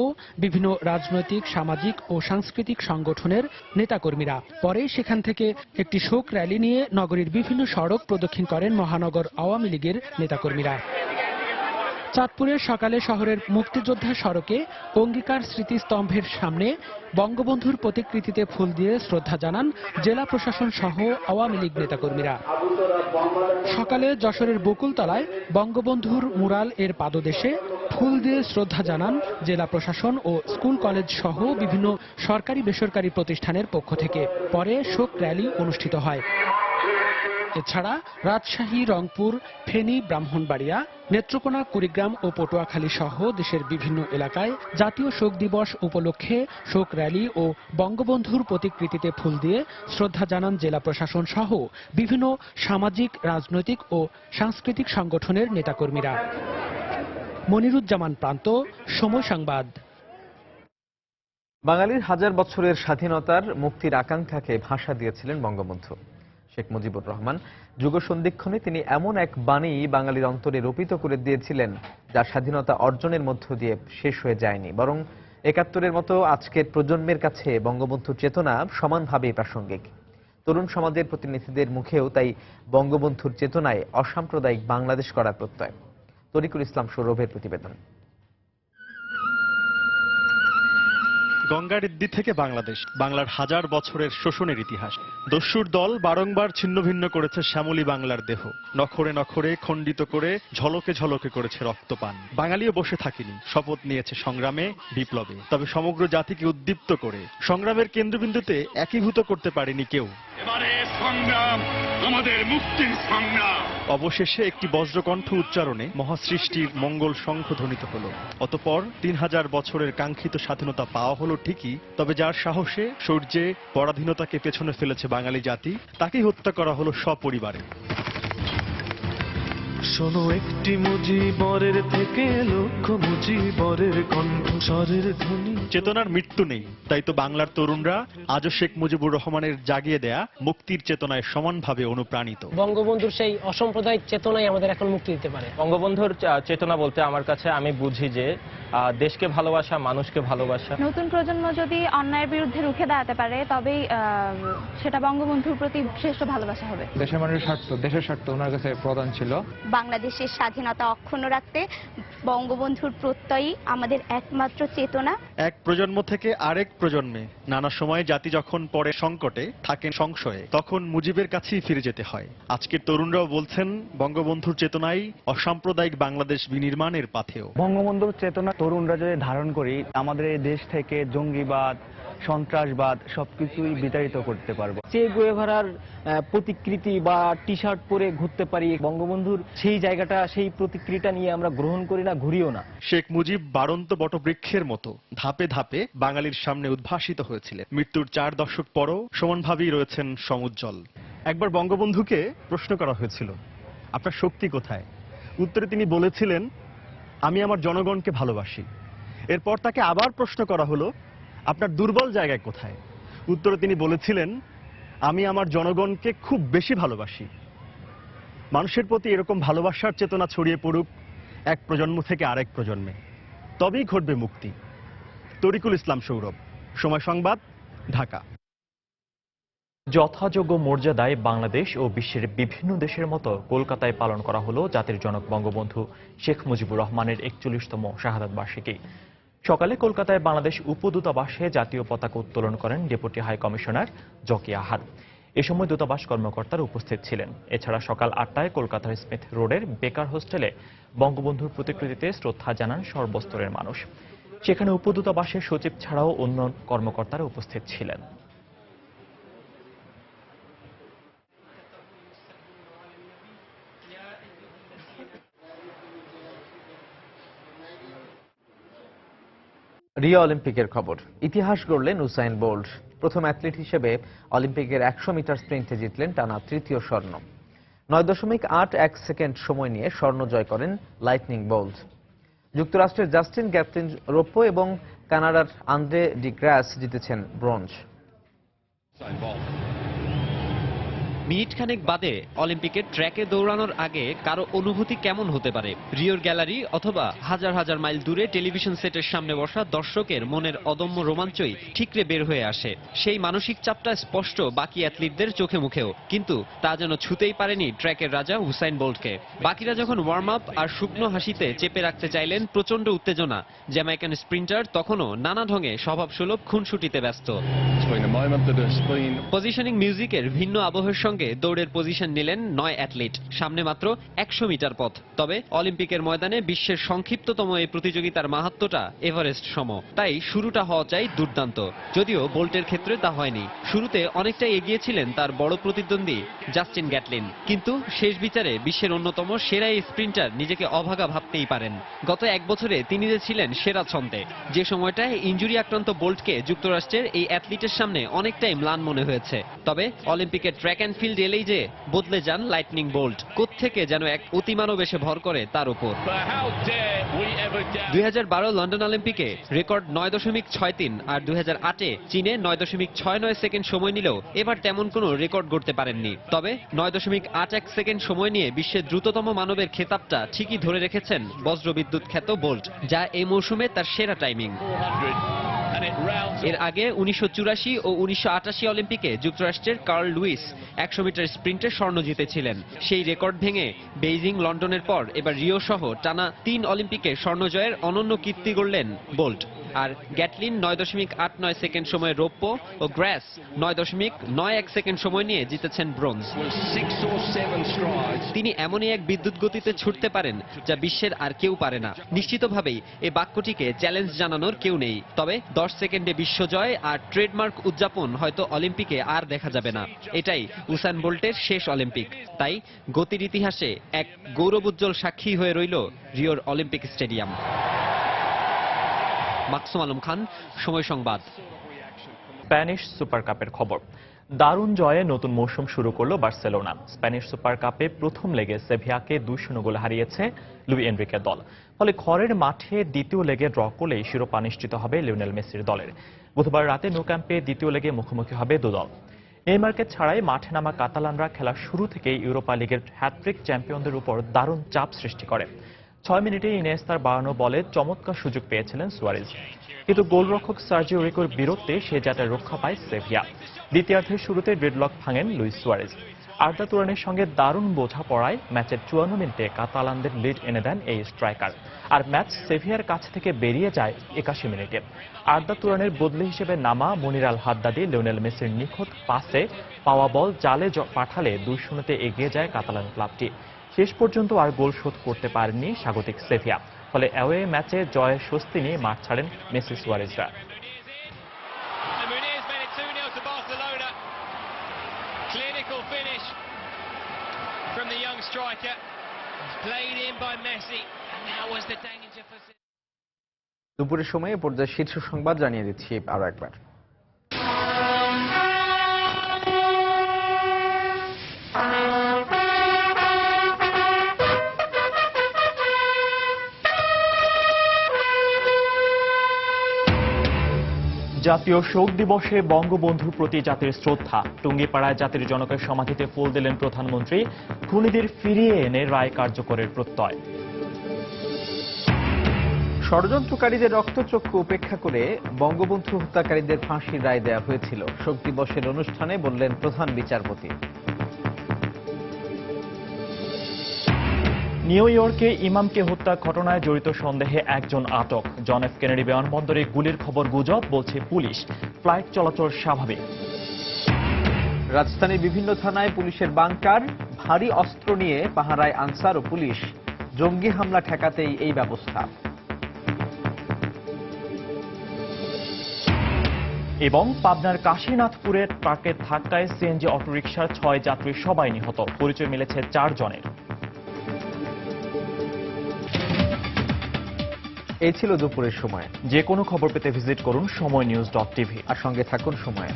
বিভিন্ন রাজনৈতিক, সামাজিক ও সাংস্কৃতিক সংগঠনের নেতাকর্মীরা। পরে সেখান থেকে একটি শোক র্যালি নিয়ে নগরীর বিভিন্ন সড়ক প্রদক্ষিণ করেন মহানগর আওয়ামী লীগের নেতাকর্মীরা। চাঁদপুরের সকালে শহরের মুক্তিযোদ্ধা সড়কে অঙ্গীকার স্মৃতিস্তম্ভের সামনে বঙ্গবন্ধুর প্রতিকৃতিতে ফুল দিয়ে শ্রদ্ধা জানান জেলা প্রশাসন সহ আওয়ামী লীগ নেতাকর্মীরা। সকালে যশোরের বকুলতলায় বঙ্গবন্ধুর মুরাল এর পাদদেশে ফুল দিয়ে শ্রদ্ধা জানান জেলা প্রশাসন ও স্কুল কলেজ সহ বিভিন্ন সরকারি বেসরকারি প্রতিষ্ঠানের পক্ষ থেকে। পরে শোক র্যালি অনুষ্ঠিত হয়। এছাড়া রাজশাহী, রংপুর, ফেনী, ব্রাহ্মণবাড়িয়া, নেত্রকোনা, কুড়িগ্রাম ও পটুয়াখালী সহ দেশের বিভিন্ন এলাকায় জাতীয় শোক দিবস উপলক্ষে শোক র্যালি ও বঙ্গবন্ধুর প্রতিকৃতিতে ফুল দিয়ে শ্রদ্ধা জানান জেলা প্রশাসন সহ বিভিন্ন সামাজিক, রাজনৈতিক ও সাংস্কৃতিক সংগঠনের নেতাকর্মীরা। মনিরুজ্জামান প্রান্ত, সময় সংবাদ। বাঙালির হাজার বছরের স্বাধীনতার মুক্তির আকাঙ্ক্ষাকে ভাষা দিয়েছিলেন বঙ্গবন্ধু শেখ মুজিবুর রহমান। যুগ সন্ধিক্ষণে তিনি এমন এক বাণী বাঙালির অন্তরে রোপিত করে দিয়েছিলেন যা স্বাধীনতা অর্জনের মধ্য দিয়ে শেষ হয়ে যায়নি, বরং ৭১-এর মতো আজকের প্রজন্মের কাছে বঙ্গবন্ধুর চেতনা সমানভাবে প্রাসঙ্গিক। তরুণ সমাজের প্রতিনিধিদের মুখেও তাই বঙ্গবন্ধুর চেতনায় অসাম্প্রদায়িক বাংলাদেশ করার প্রত্যয়। তরিকুল ইসলাম সৌরভের প্রতিবেদন। গঙ্গারিদ্দি থেকে বাংলাদেশ, বাংলার হাজার বছরের শোষণের ইতিহাস। দস্যুর দল বারংবার ছিন্নভিন্ন করেছে শ্যামলী বাংলার দেহ, নখরে নখরে খণ্ডিত করে ঝলকে ঝলকে করেছে রক্তপান। বাঙালিও বসে থাকেনি, শপথ নিয়েছে সংগ্রামে, বিপ্লবে। তবে সমগ্র জাতিকে উদ্দীপ্ত করে সংগ্রামের কেন্দ্রবিন্দুতে একীভূত করতে পারেনি কেউ। এবারে সংগ্রাম আমাদের মুক্তির সংগ্রাম। অবশেষে একটি বজ্রকণ্ঠ উচ্চারণে মহাসৃষ্টির মঙ্গল শঙ্খ ধ্বনিত হলো। অতঃপর ৩০০০ বছরের কাঙ্ক্ষিত স্বাধীনতা পাওয়া হলো ঠিকই, তবে যার সাহসে, শৌর্যে পরাধীনতাকে পেছনে ফেলেছে বাঙালি জাতি, তাকেই হত্যা করা হলো সপরিবারে। শোনো একটি মুজিবরের থেকে লক্ষ মুজিবরের কণ্ঠস্বরের ধ্বনি। চেতনার মৃত্যু নেই, তাই তো বাংলার তরুণরা আজও শেখ মুজিবুর রহমানের জাগিয়ে দেয়া মুক্তির চেতনায় সমানভাবে অনুপ্রাণিত। বঙ্গবন্ধুর সেই অসাম্প্রদায়িক চেতনাই আমাদের এখন মুক্তি দিতে পারে। বঙ্গবন্ধুর চেতনা বলতে আমার কাছে আমি বুঝি যে দেশকে ভালোবাসা, মানুষকে ভালোবাসা। নতুন প্রজন্ম যদি অন্যায়ের বিরুদ্ধে রুখে দাঁড়াতে পারে তবেই সেটা বঙ্গবন্ধুর প্রতি শ্রেষ্ঠ ভালোবাসা হবে। দেশের মানুষের স্বার্থ, দেশের স্বার্থ ওনার কাছে প্রধান ছিল। বাংলাদেশের স্বাধীনতা অক্ষুণ্ণ রাখতে বঙ্গবন্ধুর প্রত্যয়ই আমাদের একমাত্র চেতনা। এক প্রজন্ম থেকে আরেক প্রজন্মে নানা সময়ে জাতি যখন পড়ে সংকটে, থাকেন সংশয়ে, তখন মুজিবের কাছেই ফিরে যেতে হয়। আজকের তরুণরাও বলছেন বঙ্গবন্ধুর চেতনাই অসাম্প্রদায়িক বাংলাদেশ বিনির্মাণের পাথেয়। বঙ্গবন্ধুর চেতনা তরুণরা যদি ধারণ করি, আমাদের এই দেশ থেকে জঙ্গিবাদ, সন্ত্রাসবাদ সবকিছুই বিতাড়িত করতে পারবো। চে গুয়েভারার প্রতিকৃতি বা টি শার্ট পরে ঘুরতে পারি, বঙ্গবন্ধুর সেই জায়গাটা, সেই প্রতিকৃতিটা নিয়ে আমরা গ্রহণ করি না, ঘুরিও না। শেখ মুজিব বাড়ন্ত বটবৃক্ষের মতো ধাপে ধাপে বাঙালির সামনে উদ্ভাসিত হয়েছিলেন। মৃত্যুর ৪ দশক পরও সমানভাবেই রয়েছেন সমুজ্জ্বল। একবার বঙ্গবন্ধুকে প্রশ্ন করা হয়েছিল, আপনার শক্তি কোথায়? উত্তরে তিনি বলেছিলেন, আমি আমার জনগণকে ভালোবাসি। এরপর তাকে আবার প্রশ্ন করা হলো, আপনার দুর্বল জায়গায় কোথায়? উত্তরে তিনি বলেছিলেন, আমি আমার জনগণকে খুব বেশি ভালোবাসি। মানুষের প্রতি এরকম ভালোবাসার চেতনা ছড়িয়ে পড়ুক এক প্রজন্ম থেকে আরেক প্রজন্মে, তবেই ঘটবে মুক্তি। তরিকুল ইসলাম সৌরভ, সময় সংবাদ, ঢাকা। যথাযোগ্য মর্যাদায় বাংলাদেশ ও বিশ্বের বিভিন্ন দেশের মতো কলকাতায় পালন করা হলো জাতির জনক বঙ্গবন্ধু শেখ মুজিবুর রহমানের ৪১তম শাহাদাত বার্ষিকী। সকালে কলকাতায় বাংলাদেশ উপদূতাবাসে জাতীয় পতাকা উত্তোলন করেন ডেপুটি হাই কমিশনার জকি আহাদ। এ সময় দূতাবাস কর্মকর্তারা উপস্থিত ছিলেন। এছাড়া সকাল ৮টায় কলকাতার স্মিথ রোডের বেকার হোস্টেলে বঙ্গবন্ধুর প্রতিকৃতিতে শ্রদ্ধা জানান সর্বস্তরের মানুষ। সেখানে উপদূতাবাসের সচিব ছাড়াও অন্য কর্মকর্তারা উপস্থিত ছিলেন। রিও অলিম্পিকের খবর। ইতিহাস গড়লেন উসাইন বোল্ট। প্রথম অ্যাথলিট হিসেবে অলিম্পিকের ১০০ মিটার স্প্রিন্টে জিতলেন টানা ৩য় স্বর্ণ। ৯.৮১ সেকেন্ড সময় নিয়ে স্বর্ণ জয় করেন লাইটনিং বোল্ট। যুক্তরাষ্ট্রের জাস্টিন গ্যাপলিন রৌপ্য এবং কানাডার আন্দ্রে ডি গ্রাস জিতেছেন ব্রোঞ্জ। মিনিট খানেক বাদে অলিম্পিকের ট্র্যাকে দৌড়ানোর আগে কারো অনুভূতি কেমন হতে পারে? রিওর গ্যালারি অথবা হাজার হাজার মাইল দূরে টেলিভিশন সেটের সামনে বসা দর্শকের মনের অদম্য রোমাঞ্চই ঠিকরে বের হয়ে আসে। সেই মানসিক চাপটা স্পষ্ট বাকি অ্যাথলিটদের চোখে মুখেও, কিন্তু তা যেন ছুতেই পারেনি ট্র্যাকের রাজা উসাইন বোল্টকে। বাকিরা যখন ওয়ার্ম আপ আর শুকনো হাসিতে চেপে রাখতে চাইলেন প্রচন্ড উত্তেজনা, জ্যামাইকান স্প্রিন্টার তখনও নানা ঢঙে স্বভাবসুলভ খুনসুটিতে ব্যস্ত। পজিশনিং মিউজিকের ভিন্ন আবহের সঙ্গে দৌড়ের পজিশন নিলেন 9 অ্যাথলিট। সামনে মাত্র 100 মিটার পথ। তবে অলিম্পিকের ময়দানে বিশ্বের সংক্ষিপ্ততম এই প্রতিযোগিতার মাহাত্ম্যটা এভারেস্ট সম। তাই শুরুটা হওয়া চাই দুর্দান্ত, যদিও বোল্টের ক্ষেত্রে তা হয়নি। শুরুতে অনেকটাই এগিয়ে ছিলেন তার বড় প্রতিদ্বন্দ্বী জাস্টিন গ্যাটলিন, কিন্তু শেষ বিচারে বিশ্বের অন্যতম সেরা এই স্প্রিন্টার নিজেকে অভাগা ভাবতেই পারেন। গত 1 বছরে তিনি যে ছিলেন সেরা ছন্দে, যে সময়টায় ইনজুরি আক্রান্ত বোল্টকে যুক্তরাষ্ট্রের এই অ্যাথলিটের সামনে অনেকটাই ম্লান মনে হয়েছে। তবে অলিম্পিকের ট্র্যাক অ্যান্ড ফিল্ড এলেই যে বদলে যান লাইটনিং বোল্ট, কোত্থেকে যেন এক অতিমানব এসে ভর করে তার উপর। 2012 লন্ডন অলিম্পিকে রেকর্ড 9.63 আর 2008-এ চীনে 9.69 সেকেন্ড সময় নিলেও এবার তেমন কোনো রেকর্ড গড়তে পারেননি। তবে 9.81 সেকেন্ড সময় নিয়ে বিশ্বের দ্রুততম মানবের খেতাবটা ঠিকই ধরে রেখেছেন বজ্রবিদ্যুৎ খ্যাত বোল্ট, যা এই মৌসুমে তার সেরা টাইমিং। এর আগে 1984 ও 1988 অলিম্পিকে যুক্তরাষ্ট্রের কার্ল লুইস 100 মিটার স্প্রিন্টে স্বর্ণ জিতেছিলেন। সেই রেকর্ড ভেঙে বেইজিং, লন্ডনের পর এবার রিও সহ টানা 3 অলিম্পিকে স্বর্ণ জয়ের অনন্য কীর্তি গড়লেন বোল্ট। আর গ্যাটলিন 9.89 সেকেন্ড সময়ে রৌপ্য ও গ্রাস 9.91 সেকেন্ড সময় নিয়ে জিতেছেন ব্রোঞ্জ। তিনি এমনই এক বিদ্যুৎ গতিতে ছুটতে পারেন যা বিশ্বের আর কেউ পারে না। নিশ্চিতভাবেই এই বাক্যটিকে চ্যালেঞ্জ জানানোর কেউ নেই। তবে 10 সেকেন্ডে বিশ্বজয় আর ট্রেডমার্ক উদযাপন হয়তো অলিম্পিকে আর দেখা যাবে না। এটাই উসাইন বোল্টের শেষ অলিম্পিক। তাই গতির ইতিহাসে এক গৌরবোজ্জ্বল সাক্ষী হয়ে রইল রিওর অলিম্পিক স্টেডিয়াম। মাকসুম আলম খান, সময় সংবাদ। স্প্যানিশ সুপার কাপের খবর। দারুণ জয়ে নতুন মৌসুম শুরু করল বার্সেলোনা। স্প্যানিশ সুপার কাপে প্রথম লেগে সেভিয়াকে 2-0 গোলে হারিয়েছে লুই এনরিকের দল। ফলে ঘরের মাঠে দ্বিতীয় লেগে ড্র করলেই শিরোপা নিশ্চিত হবে লিওনেল মেসির দলের। বুধবার রাতে নো ক্যাম্পে দ্বিতীয় লেগে মুখোমুখি হবে দুদল। নেইমারকে ছাড়াই মাঠে নামা কাতালানরা খেলার শুরু থেকেই ইউরোপা লিগের হ্যাট্রিক চ্যাম্পিয়নদের উপর দারুণ চাপ সৃষ্টি করে। 6 মিনিটে ইনিয়েস্তার বাড়ানো বলে চমৎকার সুযোগ পেয়েছিলেন সুয়ারেজ, কিন্তু গোলরক্ষক সার্জিও রিকোর বিরুদ্ধে সে জায়গাটা রক্ষা পায় সেভিয়া। দ্বিতীয়ার্ধের শুরুতে ডেডলক ভাঙেন লুইস সুয়ারেজ। আর্দা তুরানের সঙ্গে দারুণ বোঝাপড়ায় ম্যাচের 54 মিনিটে কাতালানদের লিড এনে দেন এই স্ট্রাইকার। আর ম্যাচ সেভিয়ার কাছ থেকে বেরিয়ে যায় 81 মিনিটে। আর্দা তুরানের বদলি হিসেবে নামা মনির আল হাদ্দাদি লিওনেল মেসির নিখুঁত পাসে পাওয়া বল জালে পাঠালে 2-0-তে এগিয়ে যায় কাতালান ক্লাবটি। শেষ পর্যন্ত আর গোল শোধ করতে পারেননি স্বাগতিক সেভিয়া। ফলে অ্যাওয়ে ম্যাচে জয়ের স্বস্তি নিয়ে মাঠ ছাড়েন মেসি সুয়ারেজরা। দুপুরের সময়ে পর্যায়ে শীর্ষ সংবাদ জানিয়ে দিচ্ছি আরো একবার। জাতীয় শোক দিবসে বঙ্গবন্ধুর প্রতি জাতির শ্রদ্ধা। টুঙ্গিপাড়ায় জাতির জনকের সমাধিতে ফুল দিলেন প্রধানমন্ত্রী। খুনিদের ফিরিয়ে এনে রায় কার্যকরের প্রত্যয়। ষড়যন্ত্রকারীদের রক্তচক্ষু উপেক্ষা করে বঙ্গবন্ধু হত্যাকারীদের ফাঁসির রায় দেওয়া হয়েছিল। শোক দিবসের অনুষ্ঠানে বললেন প্রধান বিচারপতি। নিউ ইয়র্কে ইমামকে হত্যা ঘটনায় জড়িত সন্দেহে একজন আটক। জন এফ কেনেডি বিমানবন্দরে গুলির খবর গুজব, বলছে পুলিশ। ফ্লাইট চলাচল স্বাভাবিক। রাজধানীর বিভিন্ন থানায় পুলিশের বাংকার, ভারী অস্ত্র নিয়ে পাহারায় আনসার ও পুলিশ। জঙ্গি হামলা ঠেকাতেই এই ব্যবস্থা। এবং পাবনার কাশীনাথপুরের ট্রাকের ধাক্কায় সিএনজি অটোরিকশার 6 যাত্রী সবাই নিহত। পরিচয় মিলেছে 4 জনের। এই ছিল দুপুরের সময়। যে কোনো খবর পেতে ভিজিট করুন সময়নিউজ.tv আর সঙ্গে থাকুন সময়।